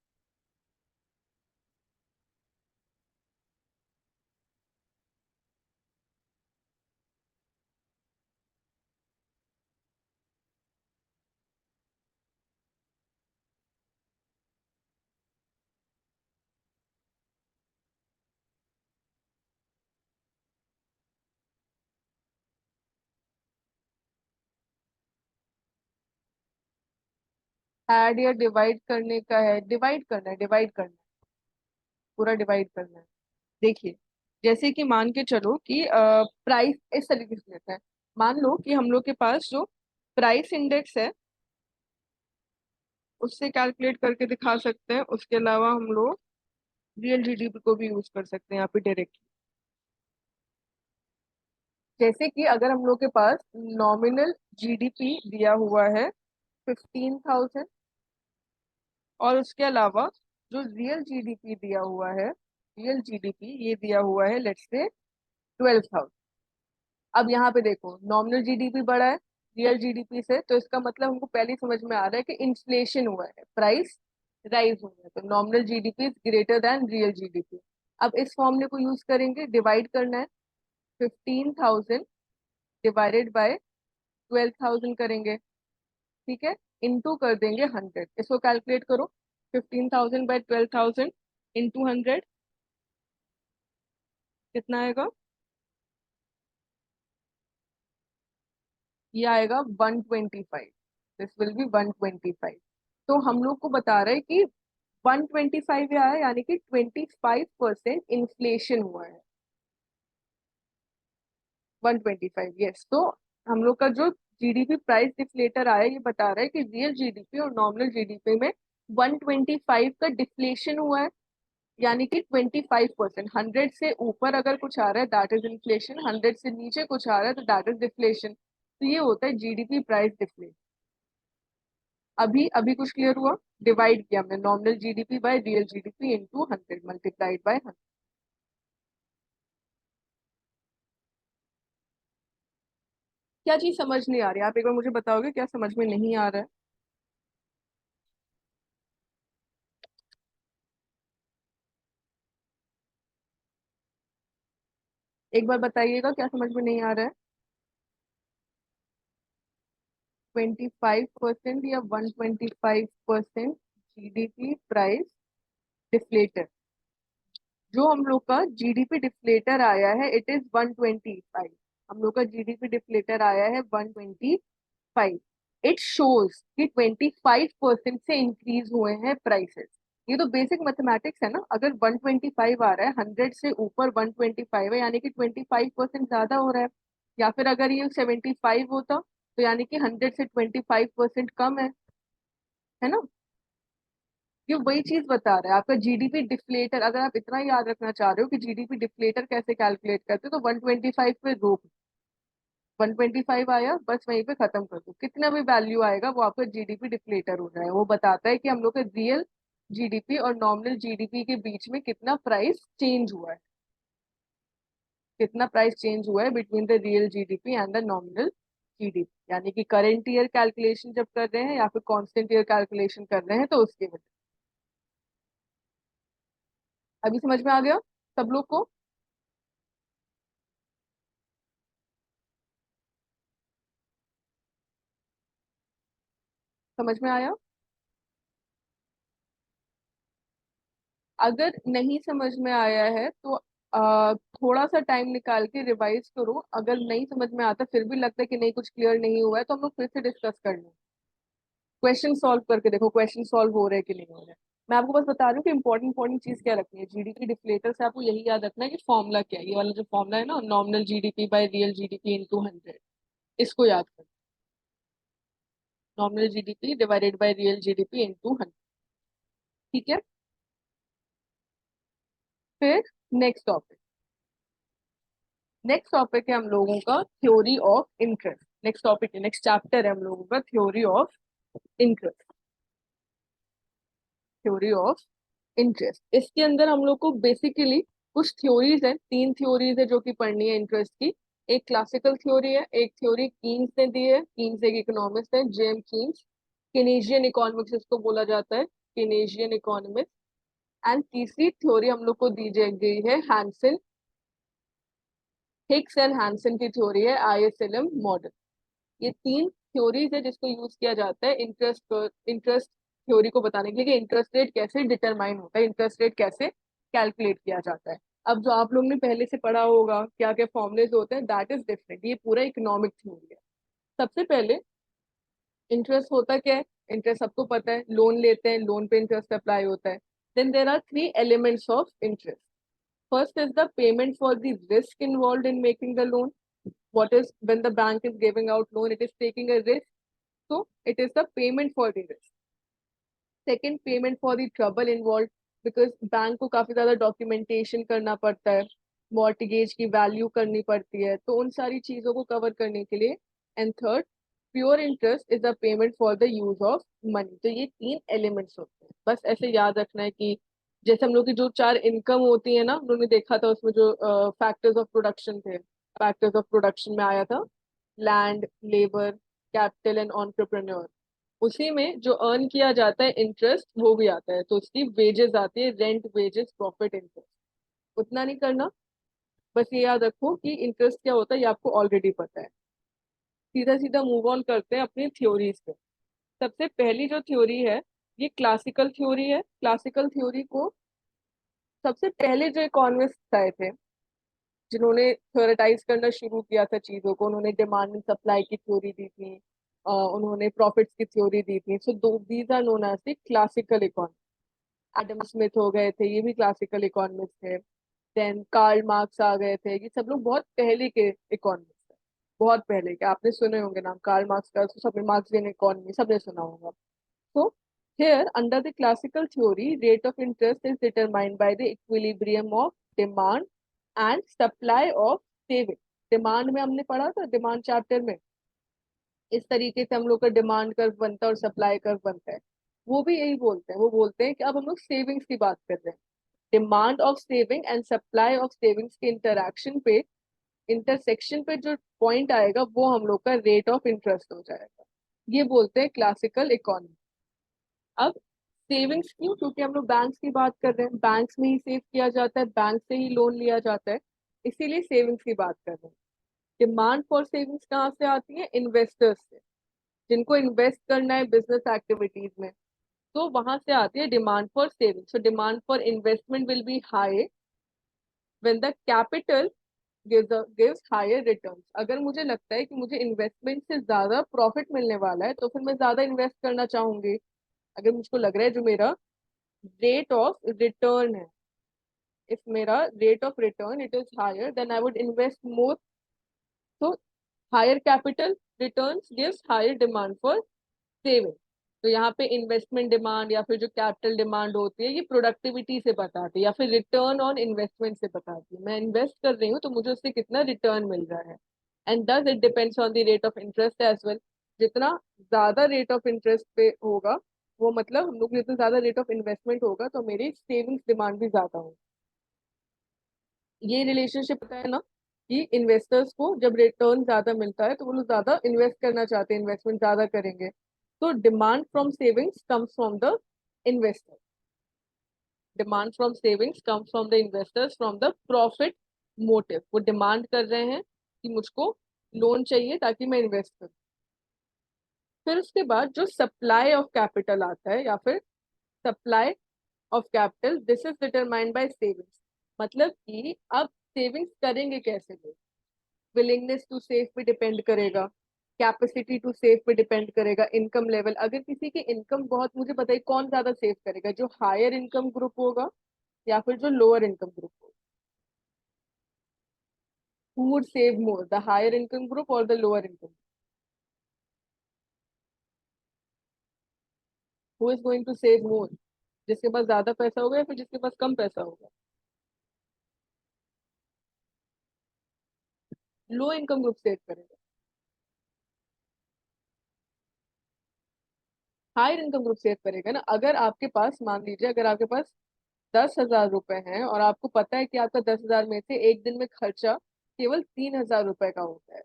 ऐड या डिवाइड करने का है, डिवाइड करना है, डिवाइड करना है, पूरा डिवाइड करना है। देखिए जैसे कि मान के चलो कि प्राइस इस तरीके से लेते हैं। मान लो कि हम लोग के पास जो प्राइस इंडेक्स है उससे कैलकुलेट करके दिखा सकते हैं, उसके अलावा हम लोग रियल जीडीपी को भी यूज कर सकते हैं यहाँ पे डायरेक्टली। जैसे कि अगर हम लोग के पास नॉमिनल जीडीपी दिया हुआ है 15,000, और उसके अलावा जो रियल जीडीपी दिया हुआ है, रियल जीडीपी ये दिया हुआ है लेट्स से 12,000। अब यहाँ पे देखो नॉमिनल जीडीपी बढ़ा है रियल जीडीपी से, तो इसका मतलब हमको पहले ही समझ में आ रहा है कि इन्फ्लेशन हुआ है, प्राइस राइज हुआ है, तो nominal GDP is greater than real GDP. अब इस फॉर्मूले को यूज करेंगे, डिवाइड करना है। 15,000 डिवाइडेड बाय 12,000 करेंगे, ठीक है, इनटू कर देंगे 100। इसको कैलकुलेट करो, 15,000 बाय 12,000 इंटू 100 कितना आएगा? ये आएगा 125। This will be 125। तो हम लोग को बता रहा है कि 125 आया है, यानी कि 25% इन्फ्लेशन हुआ है। 125, यस। तो हम लोग का जो जीडीपी प्राइस डिफ्लेटर आया ये बता रहा है कि रियल जीडीपी और नॉमिनल जीडीपी में 125 का डिफ्लेशन हुआ है, यानी कि 25%। 100 से ऊपर अगर कुछ आ रहा है दैट इज इन्फ्लेशन, 100 से नीचे कुछ आ रहा है तो दैट इज डिफ्लेशन। तो ये होता है जीडीपी प्राइस डिफ्लेशन। अभी अभी कुछ क्लियर हुआ? डिवाइड किया हमने nominal GDP by real GDP into 100 multiplied by 100। क्या चीज समझ नहीं आ रही, आप एक बार मुझे बताओगे क्या समझ में नहीं आ रहा है? एक बार बताइएगा क्या समझ में नहीं आ रहा है। 25% या 125% जीडीपी प्राइस डिफ्लेटर। जो हम लोग का जीडीपी डिफ्लेटर आया है इट इज 125। हम लोग का जीडीपी डिफ्लेटर आया है 125। इट शोज कि 25% से इंक्रीज हुए हैं प्राइसेस। ये तो बेसिक मैथमेटिक्स है ना, अगर 125 आ रहा है 100 से ऊपर 125 है यानी कि 25% ज्यादा हो रहा है। या फिर अगर ये 75 होता तो यानी कि 100 से 25% कम है ना। ये वही चीज बता रहा है आपका जीडीपी डिफ्लेटर। अगर आप इतना याद रखना चाह रहे हो कि जीडीपी डिफ्लेटर कैसे कैलकुलेट करते हो तो 125 पे रोक। 125 आया बस वहीं पे खत्म कर दो, कितना भी वैल्यू आएगा वो आपका जीडीपी डिफ्लेटर हो जाएगा। वो बताता है कि हम लोग का रियल जीडीपी और नॉमिनल जीडीपी के बीच में कितना प्राइस चेंज हुआ है, कितना प्राइस चेंज हुआ है between the real GDP and the nominal GDP. यानी कि करंट ईयर कैलकुलेशन जब कर रहे हैं या फिर कॉन्स्टेंट ईयर कैलकुलेशन कर रहे हैं तो उसके वजह। अभी समझ में आ गया सब लोग को? समझ में आया? अगर नहीं समझ में आया है तो थोड़ा सा टाइम निकाल के रिवाइज करो। अगर नहीं समझ में आता फिर भी लगता है कि नहीं कुछ क्लियर नहीं हुआ है तो हम लोग फिर से डिस्कस कर लें। क्वेश्चन सॉल्व करके देखो क्वेश्चन सॉल्व हो रहे हैं कि नहीं हो रहे हैं। मैं आपको बस बता रही हूँ कि इंपॉर्टेंट इंपॉर्टेंट चीज क्या रखनी है। जीडीपी डिफ्लेटर से आपको यही याद रखना है कि फॉर्मूला क्या है, ये वाला जो फॉर्मूला है ना, nominal GDP by real GDP into 100। इसको याद कर, nominal GDP divided bye real GDP into 100। ठीक है, फिर नेक्स्ट टॉपिक। नेक्स्ट टॉपिक है हम लोगों का theory of interest. Next topic है, नेक्स्ट चैप्टर है हम लोगों का theory of interest. Theory of interest, इसके अंदर हम लोग को बेसिकली कुछ थ्योरीज हैं, तीन थ्योरीज है जो कि पढ़नी है इंटरेस्ट की। एक क्लासिकल थ्योरी है, एक थ्योरी कीन्स ने दी है, कीन्स एक इकोनॉमिस्ट है, जेम कीन्स। केनेजियन इकोनॉमिक्स इसको बोला जाता है, केनेजियन इकोनॉमिक्स। एंड तीसरी थ्योरी हम लोग को दी गई है हैंसन, हिक्स एंड हैंसन की थ्योरी है आईएसएलएम मॉडल। ये तीन थ्योरीज है जिसको यूज किया जाता है इंटरेस्ट थ्योरी को बताने के लिए कि इंटरेस्ट रेट कैसे डिटरमाइन होता है, इंटरेस्ट रेट कैसे कैलकुलेट किया जाता है। अब जो आप लोग ने पहले से पढ़ा होगा क्या क्या फॉर्मुलेज होते हैं दैट इज डिफरेंट, ये पूरा इकोनॉमिक थ्योरी है। सबसे पहले इंटरेस्ट होता क्या है? इंटरेस्ट सबको पता है, लोन लेते हैं, लोन पे इंटरेस्ट अप्लाई होता है। Then there are three elements of interest. First is the payment for the risk involved in making the loan. What is when the bank is giving out loan, it is taking a risk, so it is the payment for the risk. Second, payment for the trouble involved, because bank को काफी ज्यादा documentation करना पड़ता है, mortgage की value करनी पड़ती है, तो उन सारी चीजों को कवर करने के लिए. And third, pure interest is the payment for the use of money. तो ये तीन एलिमेंट्स होते हैं, बस ऐसे याद रखना है कि जैसे हम लोग की जो चार इनकम होती है ना, हम लोगों ने देखा था उसमें जो फैक्टर्स ऑफ प्रोडक्शन थे. फैक्टर्स ऑफ प्रोडक्शन में आया था land, labour, capital and entrepreneur. उसी में जो अर्न किया जाता है इंटरेस्ट, वो भी आता है, तो उसकी वेजेस आती है, रेंट, वेजेस, प्रॉफिट, इंटरेस्ट. उतना नहीं करना, बस ये याद रखो कि इंटरेस्ट क्या होता है, ये आपको ऑलरेडी पता है. सीधा सीधा मूव ऑन करते हैं अपनी थ्योरीज पे. सबसे पहली जो थ्योरी है, ये क्लासिकल थ्योरी है. क्लासिकल थ्योरी को सबसे पहले जो इकोनॉमिस्ट आए थे, जिन्होंने थ्योरेटाइज करना शुरू किया था चीजों को, उन्होंने डिमांड एंड सप्लाई की थ्योरी दी थी, उन्होंने प्रॉफिट्स की थ्योरी दी थी. सो दो these are known as the classical economist. Adam Smith हो गए थे, ये भी क्लासिकल इकोनॉमिस्ट थे. देन कार्ल मार्क्स आ गए थे. ये सब लोग बहुत पहले के इकोनॉमिस्ट हैं, बहुत पहले के. आपने सुने होंगे नाम कार्ल मार्क्स का, तो सबने मार्क्सियन इकोनॉमी सबने सुना होगा. So here, under the classical theory, rate of interest is determined by the equilibrium of demand and supply of saving. Demand में हमने पढ़ा था, डिमांड चैप्टर में इस तरीके से हम लोग का डिमांड कर्व बनता है और सप्लाई कर्व बनता है. वो भी यही बोलते हैं, वो बोलते हैं कि अब हम लोग सेविंग्स की बात कर रहे हैं. Demand of saving and supply of savings के इंटरसेक्शन पे जो पॉइंट आएगा, वो हम लोग का रेट ऑफ इंटरेस्ट हो जाएगा. ये बोलते हैं क्लासिकल इकोनॉमी. अब सेविंग्स क्यों? क्योंकि हम लोग बैंक्स की बात कर रहे हैं, बैंक्स में ही सेव किया जाता है, बैंक से ही लोन लिया जाता है, इसीलिए सेविंग्स की बात कर रहे हैं. डिमांड फॉर सेविंग्स कहाँ से आती है? इन्वेस्टर्स से, जिनको इन्वेस्ट करना है बिजनेस एक्टिविटीज में, तो वहां से आती है demand for savings. So demand for investment will be high when the capital gives higher returns. अगर मुझे लगता है कि मुझे इन्वेस्टमेंट से ज्यादा प्रॉफिट मिलने वाला है, तो फिर मैं ज्यादा इन्वेस्ट करना चाहूंगी. अगर मुझको लग रहा है जो मेरा रेट ऑफ रिटर्न है, if मेरा rate of return it is higher, then I would invest more. So higher capital returns gives higher demand for saving. तो यहाँ पे इन्वेस्टमेंट डिमांड या फिर जो कैपिटल डिमांड होती है, ये प्रोडक्टिविटी से बताती है या फिर रिटर्न ऑन इन्वेस्टमेंट से बताती है. मैं इन्वेस्ट कर रही हूँ तो मुझे उससे कितना रिटर्न मिल रहा है. And thus it depends on the rate of interest as well. जितना ज्यादा रेट ऑफ इंटरेस्ट पे होगा, वो मतलब हम लोग जितना ज्यादा रेट ऑफ इन्वेस्टमेंट होगा, तो मेरी सेविंग्स डिमांड भी ज्यादा होगी. ये रिलेशनशिप पता है ना, कि इन्वेस्टर्स को जब रिटर्न ज्यादा मिलता है, तो वो लोग ज्यादा इन्वेस्ट करना चाहते हैं, इन्वेस्टमेंट ज्यादा करेंगे. तो demand from savings comes from the investor. Demand from savings comes from the investors from the profit motive. वो डिमांड कर रहे हैं कि मुझको लोन चाहिए ताकि मैं इन्वेस्ट करूँ. फिर उसके बाद जो सप्लाई ऑफ कैपिटल आता है, या फिर supply of capital, this is determined by savings. मतलब कि अब सेविंग्स करेंगे कैसे लोग? विलिंगनेस टू सेव पे डिपेंड करेगा, कैपेसिटी टू सेव पे डिपेंड करेगा, इनकम लेवल. अगर किसी की इनकम बहुत, मुझे बताइए कौन ज्यादा सेव करेगा, जो हायर इनकम ग्रुप होगा या फिर जो लोअर इनकम ग्रुप होगा? Who would save more, the higher income group और the lower income? Who is going to save more? जिसके पास ज्यादा पैसा होगा या फिर जिसके पास कम पैसा होगा? लो इनकम ग्रुप सेव करेगा. हायर इनकम ग्रुप सेव करेगा ना. अगर आपके पास, मान लीजिए अगर आपके पास 10,000 रुपए हैं और आपको पता है कि आपका 10,000 में से एक दिन में खर्चा केवल 3,000 रुपए का होता है,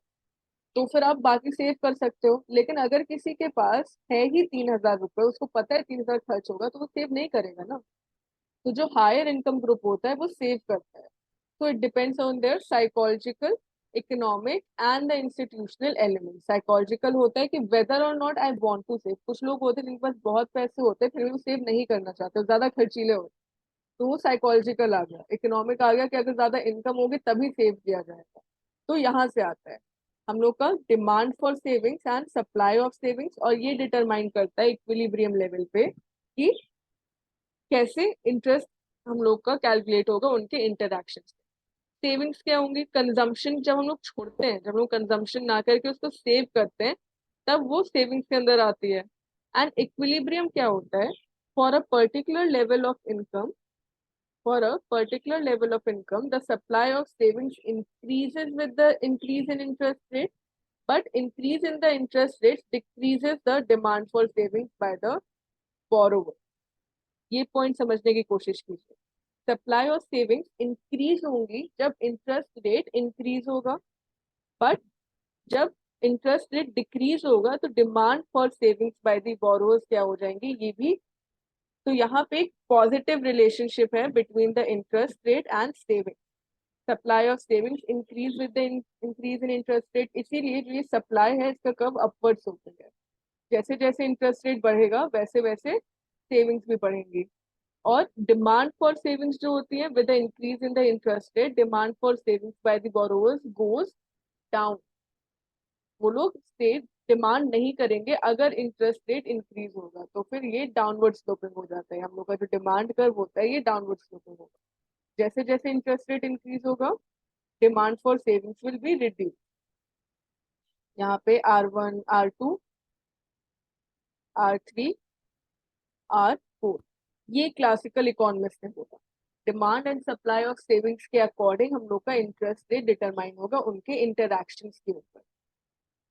तो फिर आप बाकी सेव कर सकते हो. लेकिन अगर किसी के पास है ही 3,000 रुपए, उसको पता है 3,000 खर्च होगा, तो वो सेव नहीं करेगा ना. तो जो हायर इनकम ग्रुप होता है वो सेव करता है. तो it depends on their psychological, economic and the institutional element. Psychological होता है कि वेदर और not I want to save. कुछ लोग होते हैं जिनके पास बहुत पैसे होते हैं, फिर भी वो सेव नहीं करना चाहते, ज्यादा खर्चीले होते, तो वो साइकोलॉजिकल आ गया. इकोनॉमिक आ गया कि अगर ज्यादा इनकम होगी तभी सेव किया जाएगा. तो यहाँ से आता है हम लोग का demand for savings and supply of savings, और ये डिटरमाइन करता है इक्विलिब्रियम लेवल पे कि कैसे इंटरेस्ट हम लोग का कैलकुलेट होगा उनके इंटरक्शन। सेविंग्स क्या होंगी? कंजम्पशन जब हम लोग छोड़ते हैं, जब हम लोग कंजम्पशन ना करके उसको सेव करते हैं, तब वो सेविंग्स के अंदर आती है। एंड इक्विलिब्रियम क्या होता है? For a particular level of income, for a particular level of income, the supply of savings increases with the increase in interest rate, but increase in the interest rates decreases the demand for savings by the borrower. ये point समझने की कोशिश कीजिए। Supply of savings increase होंगी जब interest rate increase होगा, but जब interest rate decrease होगा तो demand for savings by the borrowers क्या हो जाएंगे, ये भी। तो यहाँ पे एक पॉजिटिव रिलेशनशिप है between the interest rate and saving. Supply of savings increase with the increase in interest rate, इसीलिए जो ये सप्लाई है इसका कर्व अपवर्ड्स होता है। जैसे जैसे इंटरेस्ट रेट बढ़ेगा वैसे वैसे सेविंग्स भी बढ़ेंगी। और डिमांड फॉर सेविंग्स जो होती है, with the increase in the interest rate demand for savings by the borrowers goes down. वो लोग सेव डिमांड नहीं करेंगे अगर इंटरेस्ट रेट इंक्रीज होगा, तो फिर ये डाउनवर्ड स्लोपिंग हो जाता है। हम लोग का जो डिमांड कर्व होता है ये डाउनवर्ड स्लोपिंग होगा। जैसे जैसे इंटरेस्ट रेट इंक्रीज होगा demand for savings will be reduce. यहाँ पे R1, R2, R3, R4, ये क्लासिकल इकोनॉमिक्स में होगा। Demand and supply of savings के अकॉर्डिंग हम लोग का इंटरेस्ट रेट डिटरमाइन होगा उनके इंटरैक्शंस के ऊपर।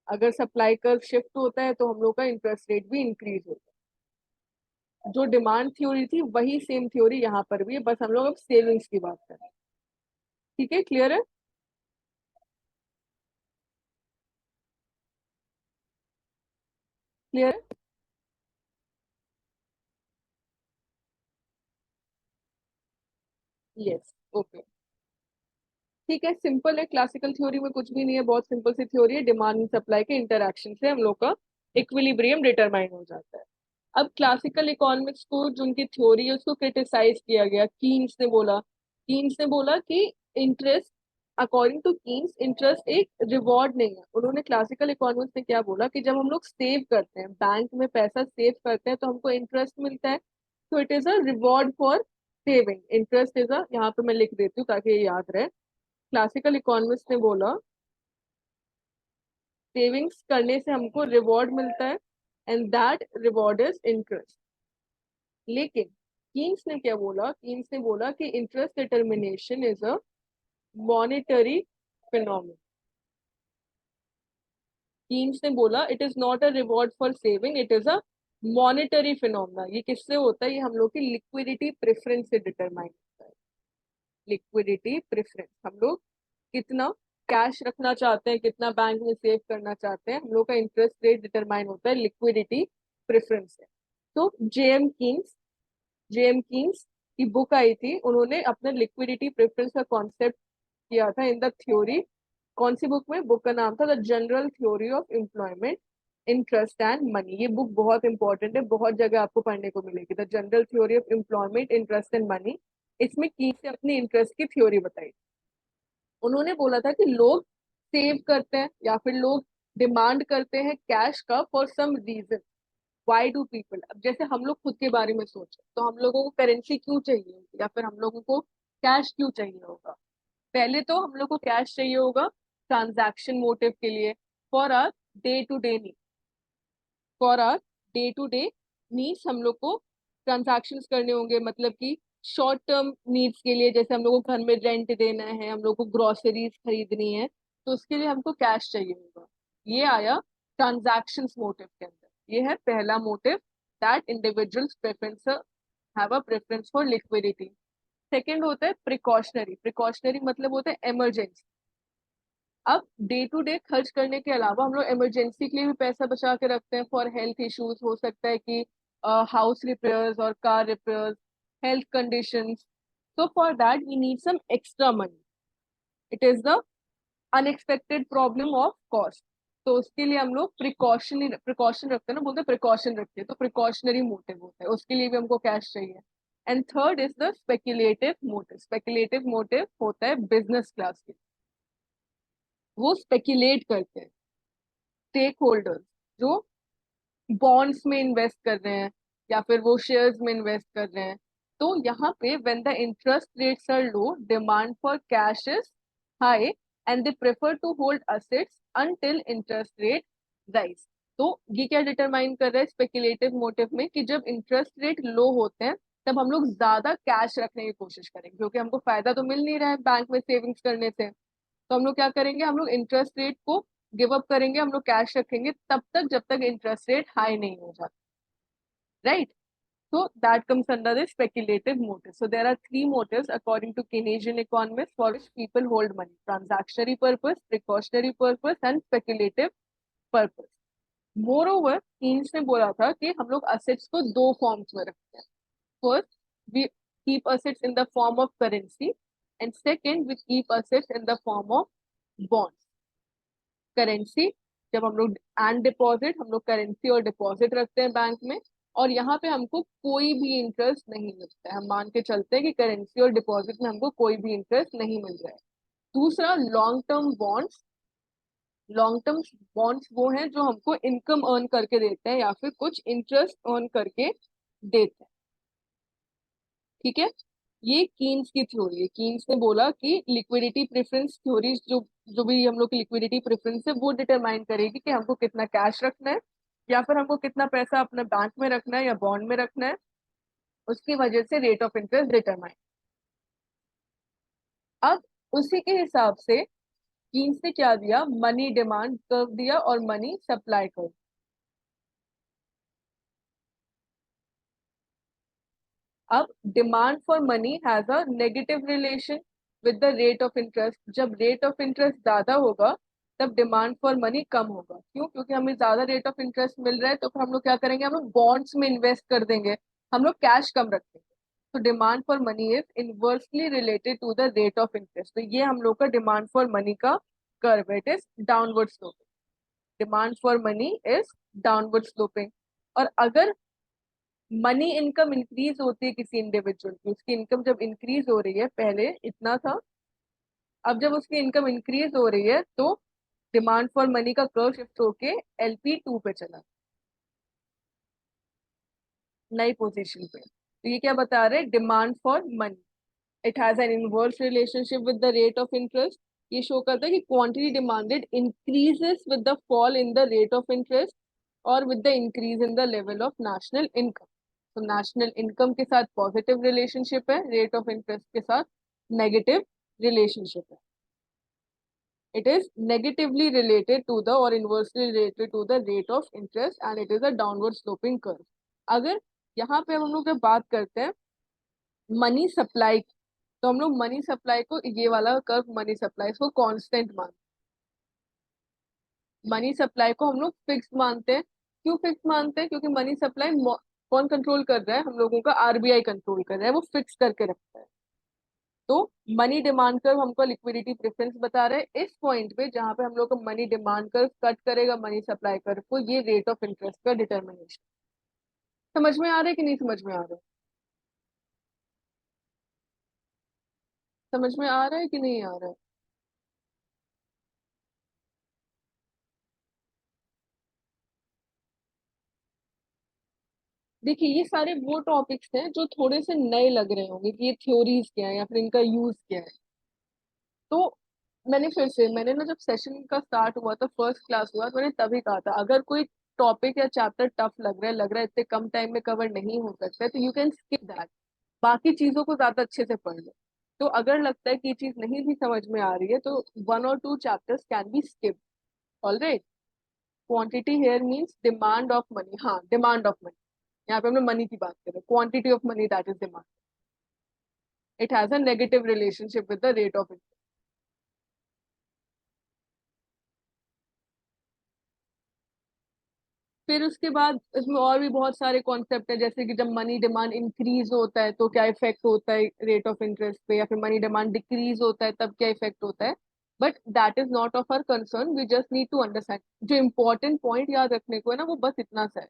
अगर सप्लाई कर्व शिफ्ट होता है तो हम लोग का इंटरेस्ट रेट भी इंक्रीज होता है। जो डिमांड थ्योरी थी वही सेम थ्योरी यहाँ पर भी है, बस हम लोग अब सेविंग्स की बात कर रहे हैं। ठीक है, क्लियर है? क्लियर है? Yes, okay. ठीक है, सिंपल है, क्लासिकल थ्योरी में कुछ भी नहीं है, बहुत सिंपल सी थ्योरी है। डिमांड एंड सप्लाई के इंटरैक्शन से हम लोग का इक्विलिब्रियम डिटरमाइन हो जाता है। अब क्लासिकल इकोनॉमिक्स को जो उनकी थ्योरी है उसको क्रिटिसाइज किया गया। कीन्स ने बोला कि interest, according to Keynes, interest एक रिवॉर्ड नहीं है। उन्होंने क्लासिकल इकोनॉमिक्स में क्या बोला कि जब हम लोग सेव करते हैं, बैंक में पैसा सेव करते हैं, तो हमको इंटरेस्ट मिलता है, तो it is a reward for saving. Interest is a, यहाँ पे मैं लिख देती हूँ ताकि ये याद रहे। क्लासिकल इकोनॉमिस्ट ने बोला सेविंग्स करने से हमको रिवॉर्ड मिलता है and that reward is interest. लेकिन कीन्स ने बोला कि interest determination is a monetary phenomena. Keynes ने बोला it is not a reward for saving, it is a monetary phenomena. ये किससे होता है? ये हम लोग की लिक्विडिटी प्रेफरेंस से डिटरमाइन होता है। लिक्विडिटी प्रेफरेंस, हम लोग कितना कैश रखना चाहते हैं, कितना बैंक में सेव करना चाहते हैं, हम लोग का इंटरेस्ट रेट डिटरमाइन होता है लिक्विडिटी प्रेफरेंस से। तो जेएम कीन्स की बुक आई थी, उन्होंने अपने लिक्विडिटी प्रेफरेंस का कॉन्सेप्ट किया था इन द थ्योरी। कौन सी बुक में? बुक का नाम था the general theory of employment, interest and money. ये बुक बहुत इंपॉर्टेंट है, बहुत जगह आपको पढ़ने को मिलेगी। The general theory of employment, interest and money. इसमें कीन्स ने अपनी इंटरेस्ट की थ्योरी बताई। उन्होंने बोला था कि लोग सेव करते हैं या फिर लोग डिमांड करते हैं कैश का for some reason. Why do people, अब जैसे हम लोग खुद के बारे में सोचें तो हम लोगों को करेंसी क्यों चाहिए होगी या फिर हम लोगों को कैश क्यों चाहिए होगा? पहले तो हम लोग को कैश चाहिए होगा ट्रांजैक्शन मोटिव के लिए, for our day to day need. For our day to day needs हम लोग को ट्रांजैक्शन करने होंगे, मतलब कि शॉर्ट टर्म नीड्स के लिए, जैसे हम लोग को घर में रेंट देना है, हम लोग को ग्रोसरीज खरीदनी है, तो उसके लिए हमको कैश चाहिए होगा। ये आया ट्रांजैक्शन मोटिव के अंदर। ये है पहला motive, that individuals preference have a preference for liquidity. Second होता है प्रिकॉशनरी। प्रिकॉशनरी मतलब होता है इमरजेंसी। अब डे टू डे खर्च करने के अलावा हम लोग इमरजेंसी के लिए भी पैसा बचा के रखते हैं। फॉर हेल्थ इश्यूज, हो सकता है कि हाउस रिपेयर्स और car repairs, health conditions, so for that we need some extra money. It is the unexpected problem of cost. तो उसके लिए हम लोग प्रिकॉशन रखते हैं ना, बोलते हैं प्रिकॉशन रखते हैं, तो प्रिकॉशनरी मोटिव होता है, उसके लिए भी हमको कैश चाहिए। And third is the speculative motive. Speculative motive होता है बिजनेस क्लास के, वो स्पेक्युलेट करते हैं। स्टेक होल्डर्स जो बॉन्ड्स में इन्वेस्ट कर रहे हैं या फिर वो शेयर्स में इन्वेस्ट कर रहे हैं, तो यहाँ पे when the interest rates are low, demand for cash is high and they prefer to hold assets until interest rate rise. तो ये क्या डिटरमाइन कर रहा है स्पेकुलेटिव मोटिव में, कि जब इंटरेस्ट रेट लो होते हैं तब हम लोग ज्यादा कैश रखने की कोशिश करेंगे, क्योंकि हमको फायदा तो मिल नहीं रहा है बैंक में सेविंग्स करने से। तो हम लोग क्या करेंगे, हम लोग इंटरेस्ट रेट को गिव अप करेंगे, हम लोग कैश रखेंगे तब तक जब तक इंटरेस्ट रेट हाई नहीं हो जाता, right? So that comes under the speculative motive. So there are three motives according to Keynesian economists for which people hold money: transactionary purpose, precautionary purpose, and speculative purpose. Moreover, Keynes ने बोला था कि हम लोग assets को दो forms में रखते हैं. First, we keep assets in the form of currency, and second, we keep assets in the form of bonds. Currency, जब हम लोग एंड डिपॉजिट, हम लोग करेंसी और डिपॉजिट रखते हैं बैंक में, और यहाँ पे हमको कोई भी इंटरेस्ट नहीं मिलता है। हम मान के चलते हैं कि करेंसी और डिपॉजिट में हमको कोई भी इंटरेस्ट नहीं मिल रहा है। दूसरा, long term bonds. Long term bonds वो हैं जो हमको इनकम अर्न करके देते हैं या फिर कुछ इंटरेस्ट अर्न करके देते हैं, ठीक है? ये कीन्स की थ्योरी है। कीन्स ने बोला कि लिक्विडिटी प्रेफरेंस थ्योरी, जो भी हम लोग की लिक्विडिटी प्रेफरेंस है, वो डिटरमाइन करेगी कि हमको कितना कैश रखना है या फिर हमको कितना पैसा अपने बैंक में रखना है या बॉन्ड में रखना है। उसकी वजह से रेट ऑफ इंटरेस्ट डिटरमाइन। अब उसी के हिसाब से कीन्स ने क्या दिया, मनी डिमांड कर्व दिया और मनी सप्लाई कर्व। अब demand for money has a negative relation with the rate of interest. जब रेट ऑफ इंटरेस्ट ज्यादा होगा तब डिमांड फॉर मनी कम होगा। क्यों? क्योंकि हमें ज्यादा रेट ऑफ इंटरेस्ट मिल रहा है, तो फिर हम लोग क्या करेंगे, हम लोग बॉन्ड्स में इन्वेस्ट कर देंगे, हम लोग कैश कम रखेंगे। तो demand for money is inversely related to the rate of interest. तो ये हम लोग का डिमांड फॉर मनी का curve, it is downward sloping. Demand for money is downward sloping. और अगर मनी इनकम इंक्रीज होती है किसी इंडिविजुअल की, उसकी इनकम जब इंक्रीज हो रही है, पहले इतना था, अब जब उसकी इनकम इंक्रीज हो रही है तो डिमांड फॉर मनी का कर्व शिफ्ट होके LP2 पे चला, नई पोजीशन पे। तो ये क्या बता रहे हैं, demand for money it has an inverse relationship with the rate of interest. ये शो करता है कि quantity demanded increases with the fall in the rate of interest और with the increase in the level of national income. तो national income के साथ positive relationship है, rate of interest के साथ नेगेटिव रिलेशनशिप है। It is negatively related to the or inversely related to the rate of interest and it is a downward sloping curve. अगर यहाँ पे हम लोग जब बात करते हैं मनी सप्लाई, तो हम लोग मनी सप्लाई को, ये वाला कर्व मनी सप्लाई, इसको कांस्टेंट मानते हैं। मनी सप्लाई को हम लोग फिक्स मानते हैं। क्यों फिक्स मानते हैं? क्योंकि मनी सप्लाई कौन कंट्रोल कर रहा है, हम लोगों का RBI कंट्रोल कर रहा है, वो फिक्स करके रखता है। तो मनी डिमांड कर्व हमको लिक्विडिटी प्रेफरेंस बता रहे हैं। इस पॉइंट पे जहां पे हम लोग को मनी डिमांड कर्व कट करेगा मनी सप्लाई कर्व को, ये रेट ऑफ इंटरेस्ट का डिटर्मिनेशन। समझ में आ रहा है कि नहीं समझ में आ रहा है? समझ में आ रहा है कि नहीं आ रहा है? देखिए, ये सारे वो टॉपिक्स हैं जो थोड़े से नए लग रहे होंगे कि ये थ्योरीज क्या है या फिर इनका यूज क्या है। तो मैंने फिर से, मैंने ना जब सेशन का स्टार्ट हुआ था, फर्स्ट क्लास हुआ, तो मैंने तभी कहा था अगर कोई टॉपिक या चैप्टर टफ लग रहा है इतने कम टाइम में कवर नहीं हो सकता है, तो यू कैन स्किप दैट, बाकी चीजों को ज्यादा अच्छे से पढ़ लो। तो अगर लगता है कि ये चीज नहीं भी समझ में आ रही है तो 1 or 2 chapters can be skip. Alright, quantity here means demand of money. हाँ, डिमांड ऑफ मनी, यहाँ पे हम लोग मनी की बात कर रहे हैं। Quantity of money that is demand, it has a negative relationship with the rate of interest. फिर उसके बाद इसमें और भी बहुत सारे कॉन्सेप्ट है, जैसे कि जब मनी डिमांड इंक्रीज होता है तो क्या इफेक्ट होता है रेट ऑफ इंटरेस्ट पे, या फिर मनी डिमांड डिक्रीज होता है तब क्या इफेक्ट होता है। But that is not of our concern, we just need to understand. जो इंपॉर्टेंट पॉइंट याद रखने को है ना, वो बस इतना सा है,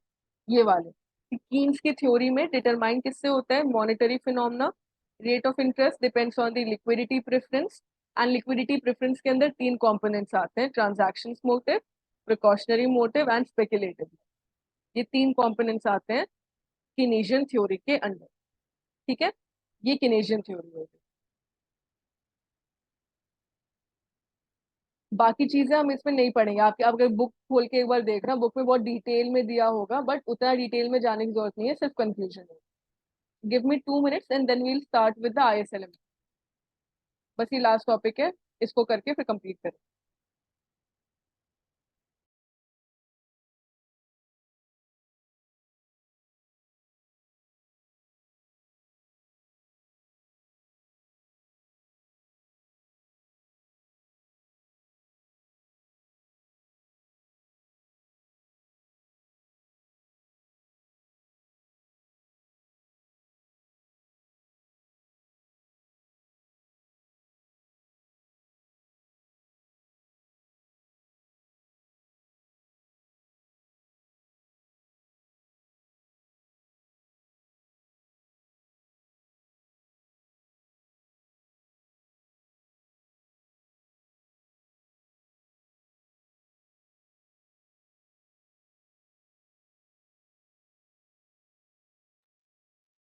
ये वाले कि कीन्स की थ्योरी में डिटरमाइन किससे होता है, monetary phenomena. Rate of interest depends on the liquidity preference, and liquidity preference के अंदर 3 कंपोनेंट्स आते हैं, transactions motive, precautionary motive and speculative. ये 3 कंपोनेंट्स आते हैं कीनेशियन थ्योरी के अंडर, ठीक है? ये केनेजियन थ्योरी होगी। बाकी चीजें हम इसमें नहीं पढ़ेंगे, आप अगर बुक खोल के एक बार देखना, बुक में बहुत डिटेल में दिया होगा, बट उतना डिटेल में जाने की जरूरत नहीं है, सिर्फ कंक्लूजन है। Give me 2 minutes and then we'll start with the ISLM। बस ये लास्ट टॉपिक है, इसको करके फिर कंप्लीट करें।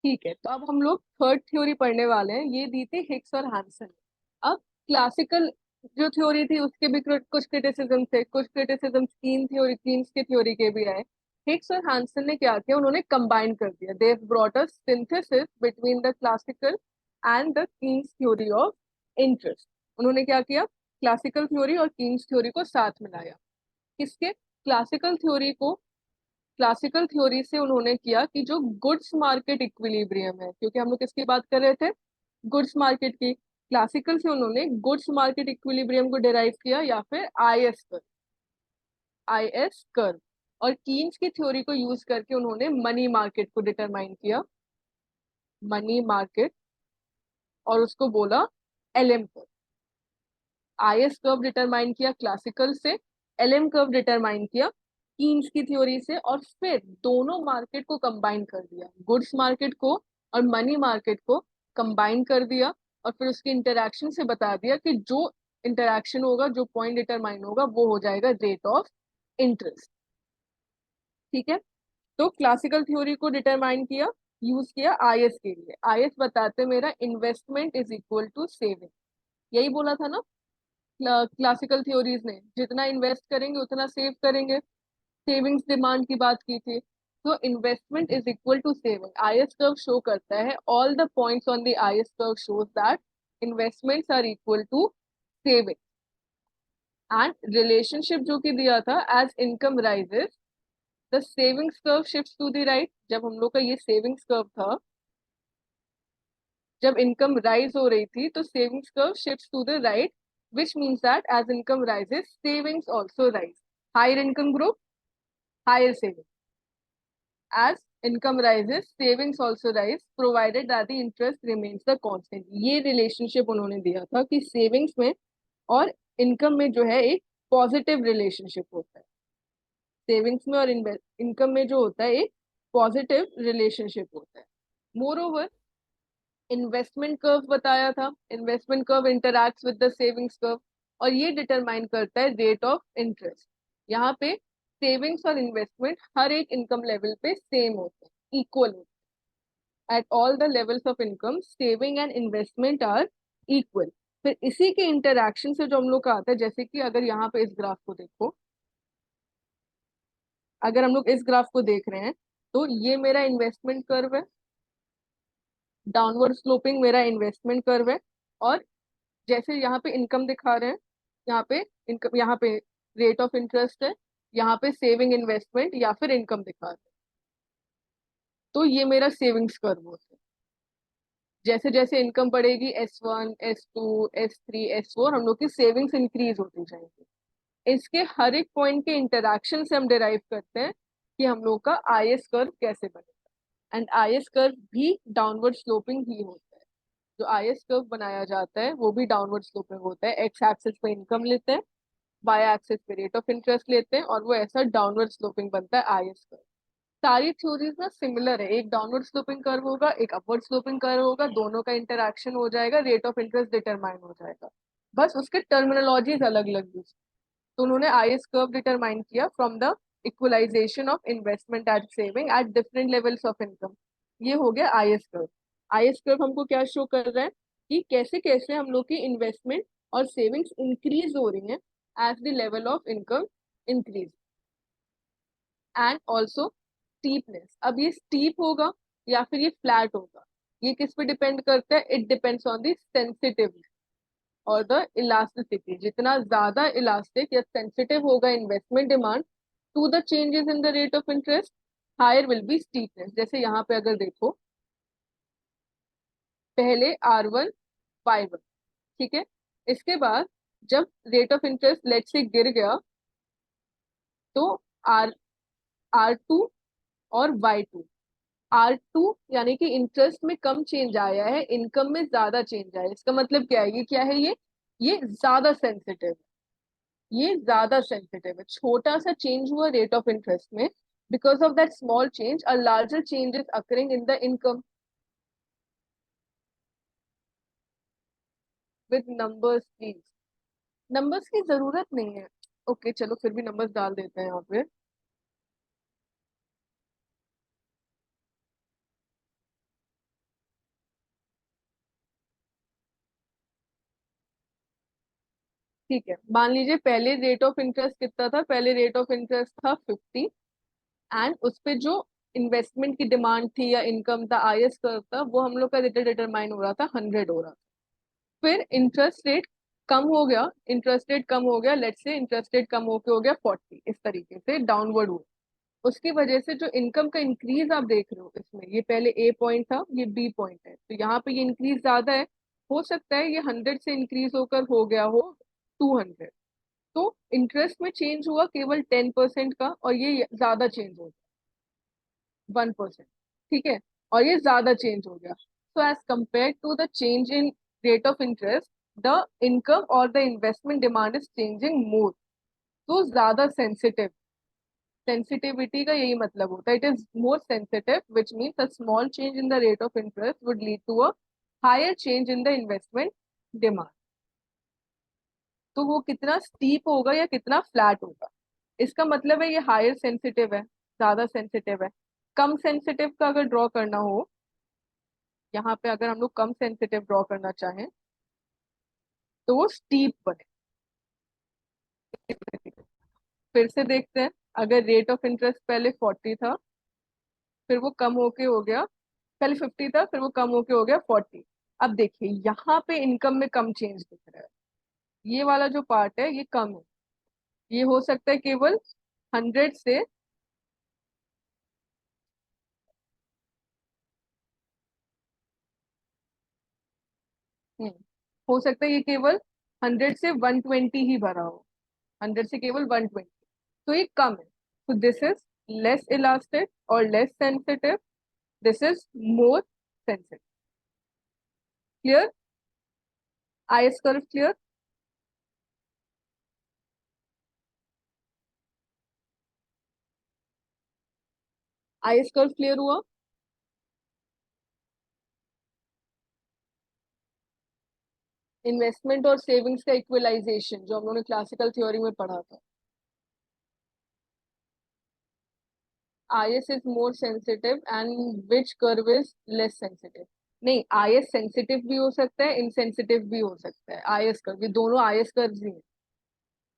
ठीक है, तो अब हम लोग थर्ड थ्योरी पढ़ने वाले हैं। ये दी थी हिग्स और हैंसन ने। अब क्लासिकल जो थ्योरी थी उसके भी कुछ क्रिटिसिज्म थे, कुछ क्रिटिसिज्म कीन्स के थ्योरी के भी आए। हिग्स और हैंसन ने क्या किया, उन्होंने कंबाइन कर दिया। They brought a synthesis between the classical and the Keynes theory of interest. उन्होंने क्या किया, क्लासिकल थ्योरी और कीन्स थ्योरी को साथ मिलाया। किसके, क्लासिकल थ्योरी से उन्होंने किया कि जो गुड्स मार्केट इक्विलिब्रियम है, क्योंकि हम लोग किसकी बात कर रहे थे, गुड्स मार्केट की। क्लासिकल से उन्होंने गुड्स मार्केट इक्विलिब्रियम को डिराइव किया, या फिर आईएस कर्व। और कीन्स की थ्योरी को यूज करके उन्होंने मनी मार्केट को डिटरमाइन किया, मनी मार्केट, और उसको बोला LM curve. IS curve determine किया क्लासिकल से, एलएम कर्व डिटरमाइन किया कीन्स की थ्योरी से, और फिर दोनों मार्केट को कंबाइन कर दिया, गुड्स मार्केट को और मनी मार्केट को कंबाइन कर दिया। और फिर उसकी इंटरैक्शन से बता दिया कि जो इंटरैक्शन होगा, जो पॉइंट डिटरमाइन होगा, वो हो जाएगा रेट ऑफ इंटरेस्ट। ठीक है, तो क्लासिकल थ्योरी को डिटरमाइन किया, यूज किया आईएस के लिए। आईएस बताते मेरा investment is equal to saving, यही बोला था ना क्लासिकल थ्योरीज ने, जितना इन्वेस्ट करेंगे उतना सेव करेंगे। सेविंग्स डिमांड की बात की थी। तो investment is equal to saving, IS curve show करता है, all the points on the IS curve shows that investments are equal to saving. And relationship जो कि दिया था, as income rises the savings curve shifts to the right. जब हम लोग का ये सेविंग्स कर्व था, जब इनकम राइज हो रही थी, तो savings curve shifts to the right, which means that as income rises, savings also rise. Higher income group, higher savings. As income rises, savings also rise, provided that the interest remains the constant. ये relationship उन्होंने दिया था कि savings में और income में जो है एक पॉजिटिव रिलेशनशिप होता है। सेविंग्स में और इनकम में जो होता है एक पॉजिटिव रिलेशनशिप होता है। मोर ओवर इन्वेस्टमेंट कर्व बताया था, investment curve interacts with the savings curve, और ये डिटरमाइन करता है रेट ऑफ इंटरेस्ट। यहाँ पे सेविंग्स और इन्वेस्टमेंट हर एक इनकम लेवल पे सेम होते हैं, इक्वल होते हैं। At all the levels of income saving and investment are equal. फिर इसी के इंटरैक्शन से जो हम लोग का आता है, जैसे कि अगर यहाँ पे इस ग्राफ को देखो, अगर हम लोग इस ग्राफ को देख रहे हैं, तो ये मेरा इन्वेस्टमेंट कर्व है, डाउनवर्ड स्लोपिंग मेरा इन्वेस्टमेंट कर्व है। और जैसे यहाँ पे इनकम दिखा रहे हैं, यहाँ पे इनकम, यहाँ पे रेट ऑफ इंटरेस्ट है, यहाँ पे सेविंग इन्वेस्टमेंट या फिर इनकम दिखा रहे हैं, तो ये मेरा सेविंग्स कर्व होता है। जैसे जैसे इनकम बढ़ेगी, S1 S2 S3 S4, हम लोग की सेविंग्स इंक्रीज होती जाएंगी। इसके हर एक पॉइंट के इंटरैक्शन से हम डिराइव करते हैं कि हम लोग का आईएस कर्व कैसे बनेगा। एंड आईएस कर्व भी डाउनवर्ड स्लोपिंग ही होता है। जो आईएस कर्व बनाया जाता है वो भी डाउनवर्ड स्लोपिंग होता है। एक्स एक्सिस पे इनकम लेते हैं, वाई एक्सिस पे रेट ऑफ इंटरेस्ट लेते हैं, और वो ऐसा डाउनवर्ड स्लोपिंग बनता है आईएस कर्व। सारी थ्योरीज ना सिमिलर है, एक डाउनवर्ड स्लोपिंग कर्व होगा, एक अपवर्ड स्लोपिंग कर्व होगा, दोनों का इंटरैक्शन हो जाएगा, रेट ऑफ इंटरेस्ट डिटरमाइन हो जाएगा, बस उसके टर्मिनोलॉजीज अलग अलग यूज। तो उन्होंने आईएस कर्व डिटरमाइन किया from the equalisation of investment and saving at different levels of income. ये हो गया आईएस कर्व। आईएस कर्व हमको क्या शो कर रहा है कि कैसे कैसे हम लोग की इन्वेस्टमेंट और सेविंग्स इंक्रीज हो रही हैं as the level of income increase. And also steepness, अब ये स्टीप होगा या फिर ये फ्लैट होगा, ये किस पे डिपेंड करता है? It depends on the sensitiveness और द इलास्टिसिटी। जितना ज्यादा इलास्टिक या सेंसिटिव होगा investment demand to the changes in the rate of interest, higher will be steepness. जैसे यहाँ पे अगर देखो, पहले R1 Y1, ठीक है, इसके बाद जब रेट ऑफ इंटरेस्ट लेट से गिर गया तो आर R2 और Y2, R2 यानी कि इंटरेस्ट में कम चेंज आया है, इनकम में ज्यादा चेंज आया है। इसका मतलब क्या है? ये क्या है? ये ज्यादा सेंसिटिव है, ये ज्यादा सेंसिटिव है। छोटा सा चेंज हुआ रेट ऑफ इंटरेस्ट में, because of that small change a larger change is occurring in the income. With numbers please. Numbers की जरूरत नहीं है, ओके चलो फिर भी नंबर्स डाल देते हैं यहाँ पे। ठीक है, मान लीजिए पहले रेट ऑफ इंटरेस्ट कितना था? पहले रेट ऑफ इंटरेस्ट था 50, एंड उस पे जो इन्वेस्टमेंट की डिमांड थी या इनकम था, आईएस कर्व था, वो हम लोग का रेट डिटरमाइन हो रहा था 100 हो रहा था। फिर इंटरेस्ट रेट कम हो गया, इंटरेस्ट रेट कम हो गया, लेट्स से इंटरेस्ट रेट कम होके हो गया 40, इस तरीके से डाउनवर्ड हुआ। उसकी वजह से जो इनकम का इंक्रीज आप देख रहे हो इसमें, ये पहले ए पॉइंट था, ये बी पॉइंट है, तो यहाँ पे ये इंक्रीज ज्यादा है। हो सकता है ये 100 से इंक्रीज होकर हो गया हो 200। तो इंटरेस्ट में चेंज हुआ केवल 10% का, और ये ज्यादा चेंज हो गया 1%, ठीक है, और ये ज्यादा चेंज हो गया। So as compare to the change in rate of interest, the income और the investment demand is changing more, तो ज्यादा सेंसिटिव। सेंसिटिविटी का यही मतलब होता है, it is more sensitive, which means a small change in the rate of interest would lead to a higher change in the investment demand. तो वो कितना स्टीप होगा या कितना फ्लैट होगा, इसका मतलब है ये हायर सेंसिटिव है, ज्यादा सेंसिटिव है। कम सेंसिटिव का अगर ड्रॉ करना हो, यहाँ पे अगर हम लोग कम सेंसिटिव ड्रॉ करना चाहें तो वो स्टीप बने। फिर से देखते हैं, अगर रेट ऑफ इंटरेस्ट पहले 40 था, फिर वो कम होके हो गया, पहले 50 था, फिर वो कम होके हो गया 40। अब देखिए यहाँ पे इनकम में कम चेंज दिख रहा है, ये वाला जो पार्ट है ये कम है। ये हो सकता है केवल 100 से, हम्म, हो सकता है ये केवल 100 से 120 ही भरा हो, 100 से केवल 120, तो ये कम है। तो दिस इज लेस इलास्टिक और less sensitive, this is more sensitive. Clear? IS curve clear? IS curve clear हुआ? इन्वेस्टमेंट और सेविंग्स का इक्वलाइजेशन जो हम लोगों ने क्लासिकल थ्योरी में पढ़ा था। IS is more sensitive and which curve is less sensitive? नहीं, आईएस सेंसिटिव भी हो सकता है, इनसेंसिटिव भी हो सकता है। आईएस कर्व, ये दोनों आईएस कर्व ही हैं।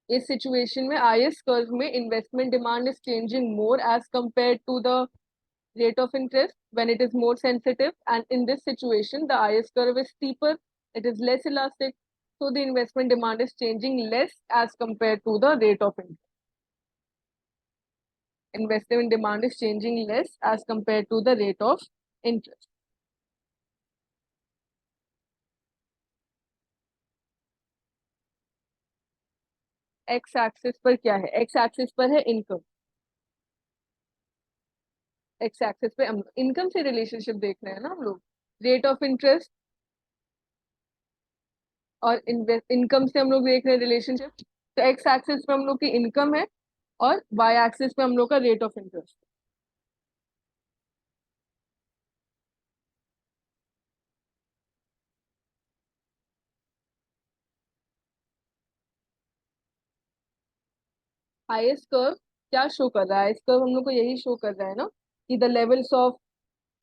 इस सिचुएशन में आईएस कर्व में investment demand is changing more as compare to the rate of interest when it is more sensitive, and in this situation the IS curve is steeper, it is less elastic, so the investment demand is changing less as compared to the rate of interest. Investment demand is changing less as compared to the rate of interest. X axis पर क्या है? X axis पर है income. X axis पे income से relationship देख रहे हैं ना हम लोग, रेट ऑफ इंटरेस्ट और इनकम से हम लोग देख रहे हैं रिलेशनशिप। तो एक्स एक्सिस पे हम लोग की इनकम है और वाई एक्सिस पे हम लोग का rate of interest. IS curve क्या शो कर रहा है? आईएस कर्व हम लोग को यही शो कर रहा है ना कि the levels of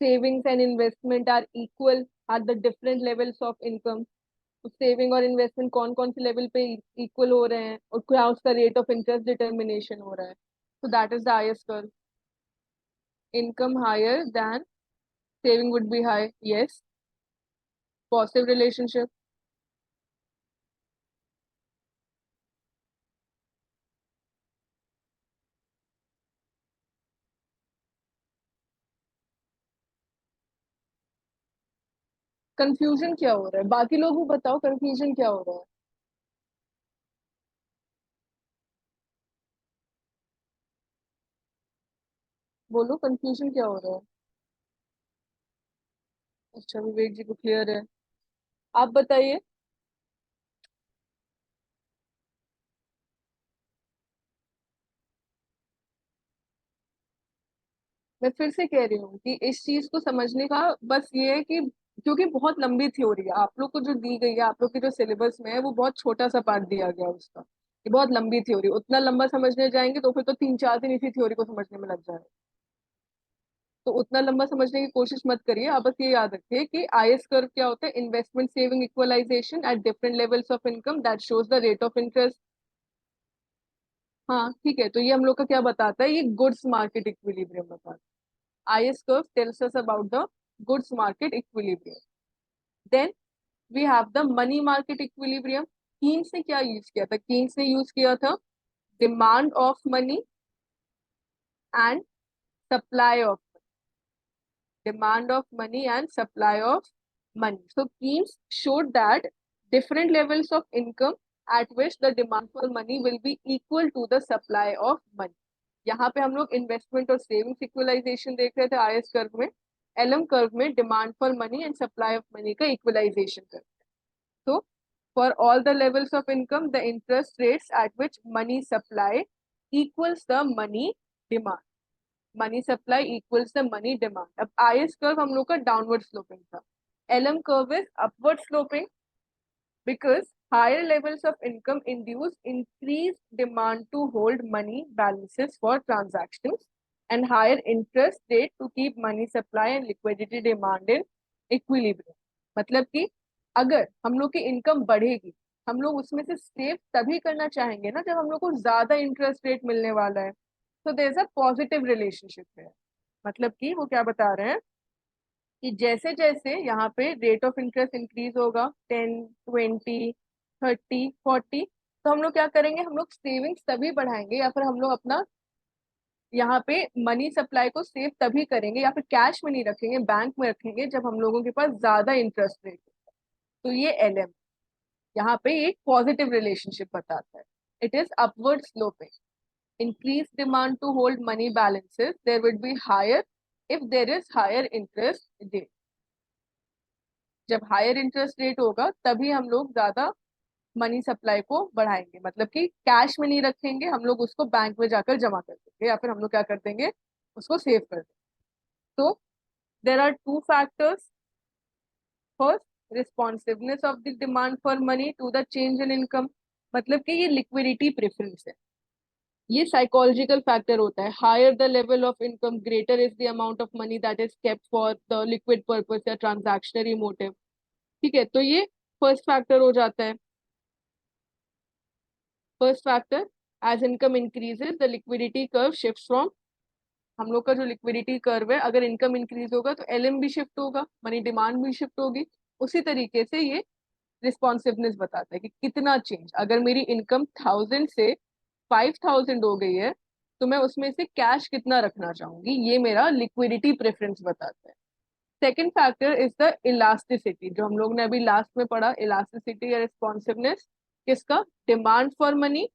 savings and investment are equal at the different levels of income. तो सेविंग और इन्वेस्टमेंट कौन कौन से लेवल पे इक्वल हो रहे हैं और क्या उसका रेट ऑफ इंटरेस्ट डिटर्मिनेशन हो रहा है। तो that is the IS curve. Income higher then saving would be high. Yes. Positive relationship. Confusion क्या हो रहा है, बाकी लोग भी बताओ कंफ्यूजन क्या हो रहा है। बोलो कंफ्यूजन क्या हो रहा है। अच्छा विवेक जी को क्लियर है, आप बताइए। मैं फिर से कह रही हूँ कि इस चीज को समझने का बस ये है कि क्योंकि बहुत लंबी थ्योरी है आप लोग को जो दी गई है, आप लोग के जो सिलेबस में है वो बहुत छोटा सा पार्ट दिया गया है उसका। ये बहुत लंबी थ्योरी, उतना लंबा समझने जाएंगे तो फिर तो 3-4 दिन इसी थ्योरी को समझने में लग जाएगा। तो उतना लंबा समझने की कोशिश मत करिए, आप बस ये याद रखिए कि आईएस कर्व क्या होता है, investment saving equalization at different levels of income that shows the rate of interest. हाँ ठीक है, तो ये हम लोग का क्या बताता है, ये गुड्स मार्केट इक्विलिब्रियम बताता है। IS curve tells us about the goods market equilibrium. Then we have the money market equilibrium. Keynes ने क्या यूज किया था, कीन्स ने यूज किया था demand of money and supply of demand of money and supply of money. So Keynes showed that different levels of income at which the demand for money will be equal to the supply of money. यहाँ पे हम लोग investment और savings equalisation देख रहे थे IS curve में, LM curve में demand for money and supply of money का इक्वलाइजेशन करते हैं। तो for all the levels of income the interest rates eight which money supply equals the money demand, money supply equals the money demand. अब IS curve हम लोग का downward sloping था, LM curve is upward sloping because higher levels of income induce increased demand to hold money balances for transactions and higher interest rate to keep money supply and liquidity demand in equilibrium। मतलब कि अगर हम लोग की income बढ़ेगी, हम लोग उसमें से सेव तभी करना चाहेंगे ना जब हम लोग को ज्यादा इंटरेस्ट रेट मिलने वाला है। तो there is a positive relationship है। मतलब कि वो क्या बता रहे हैं कि जैसे जैसे यहाँ पे रेट ऑफ इंटरेस्ट इंक्रीज होगा 10, 20, 30, 40, तो हम लोग क्या करेंगे, हम लोग सेविंग्स तभी बढ़ाएंगे या फिर हम लोग अपना यहाँ पे मनी सप्लाई को सेव तभी करेंगे या फिर कैश में नहीं रखेंगे, बैंक में रखेंगे जब हम लोगों के पास ज्यादा इंटरेस्ट रेट है। तो ये एलएम यहाँ पे एक पॉजिटिव रिलेशनशिप बताता है। It is upward sloping. increased demand to hold money balances, there would be higher if there is higher interest rate। जब हायर इंटरेस्ट रेट होगा तभी हम लोग ज्यादा मनी सप्लाई को बढ़ाएंगे, मतलब कि कैश में नहीं रखेंगे, हम लोग उसको बैंक में जाकर जमा कर देंगे या फिर हम लोग क्या कर देंगे, उसको सेव कर देंगे। तो there are two factors. First, responsiveness of the demand for money to the change in income, मतलब कि ये लिक्विडिटी प्रेफरेंस है, ये साइकोलॉजिकल फैक्टर होता है। Higher the level of income greater is the amount of money that is kept for the liquid purpose या transactionary motive. ठीक है, तो ये फर्स्ट फैक्टर हो जाता है। First factor, as income increases the liquidity curve shift from, हम लोग का जो लिक्विडिटी कर्व है अगर इनकम इंक्रीज होगा तो एलएम भी शिफ्ट होगा, मनी डिमांड भी शिफ्ट होगी। उसी तरीके से ये रिस्पॉन्सिवनेस बताता है कि कितना चेंज, अगर मेरी इनकम 1000 से 5000 हो गई है तो मैं उसमें से कैश कितना रखना चाहूंगी, ये मेरा लिक्विडिटी प्रेफरेंस बताता है। Second factor is the elasticity, जो हम लोग ने अभी लास्ट में पढ़ा, इलास्टिसिटी या रिस्पॉन्सिवनेस किसका, demand for money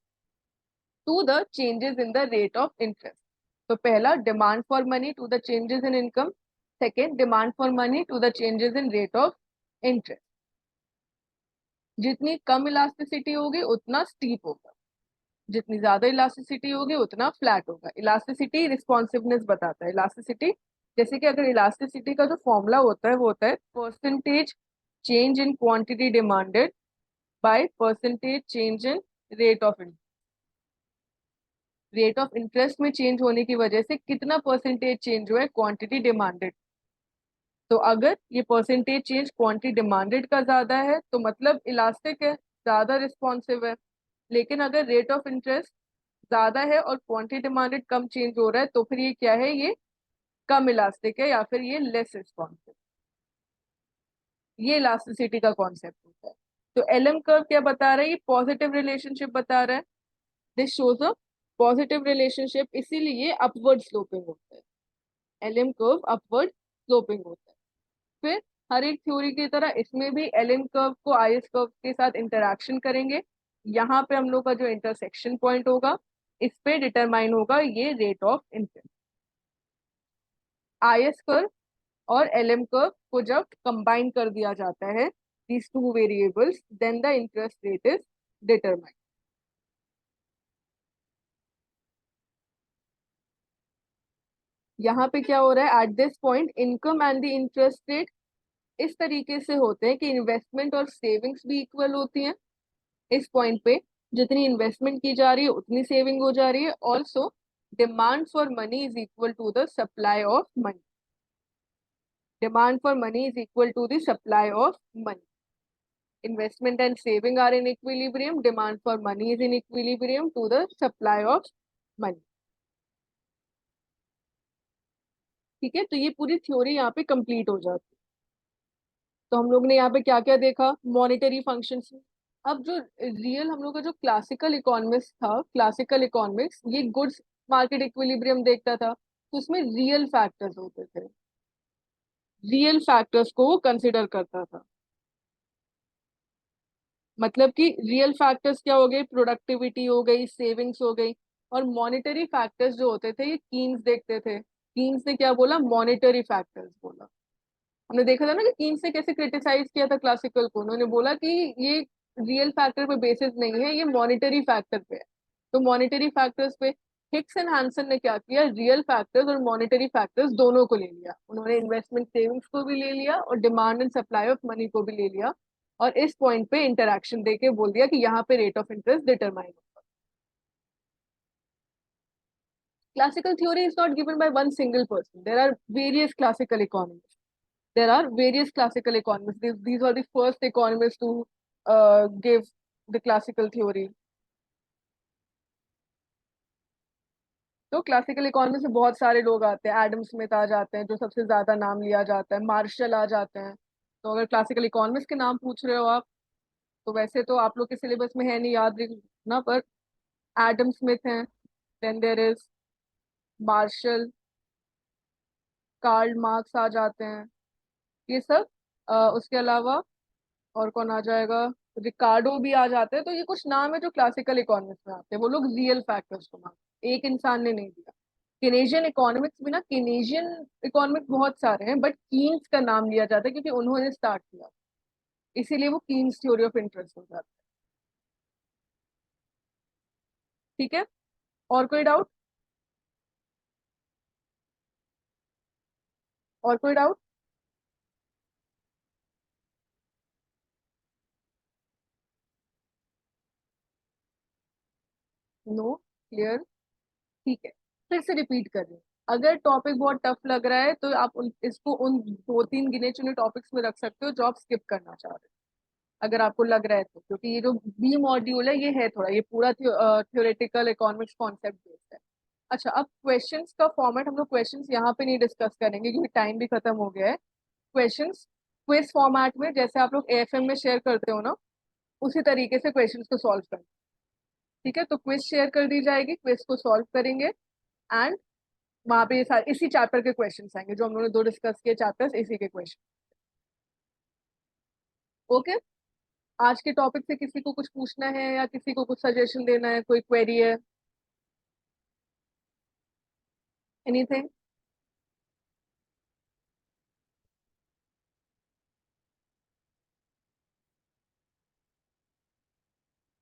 to the changes in the rate of interest. तो पहला demand for money to the changes in income, second demand for money to the changes in rate of interest. जितनी कम elasticity होगी उतना steep होगा, जितनी ज्यादा elasticity होगी उतना फ्लैट होगा। इलास्टिसिटी रिस्पॉन्सिवनेस बताता है। इलास्टिसिटी, जैसे कि अगर इलास्टिसिटी का जो फॉर्मूला होता है वो होता है percentage change in quantity demanded by percentage change in rate of interest. Rate of interest में चेंज होने की वजह से कितना परसेंटेज चेंज हुआ है क्वांटिटी डिमांडेड, तो अगर ये परसेंटेज चेंज क्वांटिटी डिमांडेड का ज्यादा है तो मतलब इलास्टिक है, ज्यादा रिस्पॉन्सिव है। लेकिन अगर रेट ऑफ इंटरेस्ट ज्यादा है और क्वांटिटी डिमांडेड कम चेंज हो रहा है तो फिर ये क्या है, ये कम इलास्टिक है या फिर ये लेस रिस्पॉन्सिव। ये इलास्टिसिटी का कॉन्सेप्ट होता है। तो एलएम कर्व क्या बता रहा है, ये पॉजिटिव रिलेशनशिप बता रहा है। This shows a positive relationship, इसीलिए अपवर्ड स्लोपिंग होता है। एलएम कर्व अपवर्ड स्लोपिंग होता है। फिर हर एक थ्योरी की तरह इसमें भी एलएम कर्व को आईएस कर्व के साथ इंटरैक्शन करेंगे। यहाँ पे हम लोग का जो इंटरसेक्शन पॉइंट होगा, इस पे डिटरमाइन होगा ये rate of interest. IS curve और एलएम कर्व को जब कंबाइन कर दिया जाता है, these two variables, then the interest rate is determined. यहाँ पे क्या हो रहा है, at this point income and the interest rate इस तरीके से होते हैं कि इन्वेस्टमेंट और सेविंग्स भी इक्वल होती हैं। इस पॉइंट पे जितनी इन्वेस्टमेंट की जा रही है उतनी सेविंग हो जा रही है। Also demand for money is equal to the supply of money. Demand for money is equal to the supply of money. Investment and saving are in equilibrium. Demand for money is in equilibrium to the supply of money. ठीक है, तो ये पूरी theory यहाँ पे complete हो जाती है। तो हम लोग ने यहाँ पे क्या क्या देखा, मॉनेटरी फंक्शंस। अब जो रियल हम लोग का जो क्लासिकल इकोनॉमिक्स था, क्लासिकल इकोनॉमिक्स ये गुड्स मार्केट इक्विलिब्रियम देखता था, तो उसमें रियल फैक्टर्स होते थे। रियल फैक्टर्स को वो कंसिडर करता था। मतलब कि रियल फैक्टर्स क्या हो गए, प्रोडक्टिविटी हो गई, सेविंग्स हो गई। और मॉनेटरी फैक्टर्स जो होते थे ये कीन्स देखते थे। कीन्स ने क्या बोला, मॉनेटरी फैक्टर्स बोला। हमने देखा था ना कि कीन्स ने कैसे क्रिटिसाइज किया था क्लासिकल को। उन्होंने बोला कि ये रियल फैक्टर पे बेसिस नहीं है, ये मॉनेटरी फैक्टर पे है। तो मॉनेटरी फैक्टर्स पे हिक्स एंड हैंसन ने क्या किया, रियल फैक्टर्स और मॉनेटरी फैक्टर्स दोनों को ले लिया। उन्होंने इन्वेस्टमेंट सेविंग्स को भी ले लिया और demand and supply of money को भी ले लिया। और इस पॉइंट पे इंटरैक्शन देके बोल दिया कि यहाँ पे रेट ऑफ इंटरेस्ट डिटरमाइन होगा। Classical theory is not given by one single person, there are various classical economist. There are various classical economists. These are the first economists to give the classical theory. तो classical economy से बहुत सारे लोग आते हैं। Adam Smith आ जाते हैं जो सबसे ज्यादा नाम लिया जाता है, मार्शल आ जाते हैं। तो अगर क्लासिकल इकोनॉमिस्ट के नाम पूछ रहे हो आप, तो वैसे तो आप लोग के सिलेबस में है नहीं, याद रखना, पर एडम स्मिथ हैं, then there is Marshall, Karl Marx आ जाते हैं, ये सब। उसके अलावा और कौन आ जाएगा, रिकार्डो भी आ जाते हैं। तो ये कुछ नाम है जो क्लासिकल इकोनॉमिक्स में आते हैं, वो लोग रियल फैक्टर्स को मानते हैं, एक इंसान ने नहीं दिया। केनेजियन इकोनॉमिक्स भी ना, केनेजियन इकोनॉमिक्स बहुत सारे हैं बट कीन्स का नाम लिया जाता है क्योंकि उन्होंने स्टार्ट किया, इसीलिए वो कीन्स थ्योरी ऑफ इंटरेस्ट हो जाता है। ठीक है, और कोई डाउट, और कोई डाउट? No, clear. ठीक है, फिर से रिपीट कर रही हूँ। अगर टॉपिक बहुत टफ लग रहा है तो आप इसको उन दो तीन गिने चुने टॉपिक्स में रख सकते हो जो आप स्किप करना चाह रहे हो, अगर आपको लग रहा है तो। क्योंकि ये जो बी मॉड्यूल है ये है थोड़ा, ये पूरा थ्योरेटिकल इकोनॉमिक्स कॉन्सेप्ट बेस्ड है। अच्छा, अब क्वेश्चंस का फॉर्मेट, हम लोग क्वेश्चंस यहाँ पे नहीं डिस्कस करेंगे क्योंकि टाइम भी खत्म हो गया है। क्वेश्चंस क्विज फॉर्मेट में जैसे आप लोग एएफएम में शेयर करते हो ना, उसी तरीके से क्वेश्चंस को सॉल्व करेंगे। ठीक है, तो क्विज शेयर कर दी जाएगी, क्विज को सॉल्व करेंगे एंड वहां पे ये सारे इसी चैप्टर के क्वेश्चंस आएंगे, जो हम लोगों ने दो डिस्कस किए चैप्टर्स, इसी के क्वेश्चन। ओके, आज के टॉपिक से किसी को कुछ पूछना है या किसी को कुछ सजेशन देना है, कोई क्वेरी है, एनीथिंग?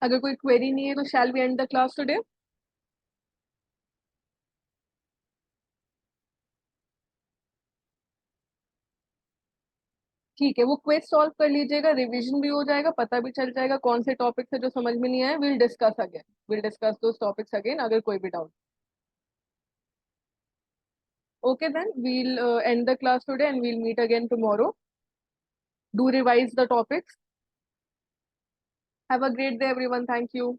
अगर कोई क्वेरी नहीं है तो shall we end the class today? ठीक है, वो क्वेज सॉल्व कर लीजिएगा, रिवीजन भी हो जाएगा, पता भी चल जाएगा कौन से टॉपिक है जो समझ में नहीं आया। Will discuss again, will discuss those topics again अगर कोई भी doubt. Okay, then we'll end the class today and we'll meet again tomorrow. Do revise the topics. Have a great day, everyone. Thank you.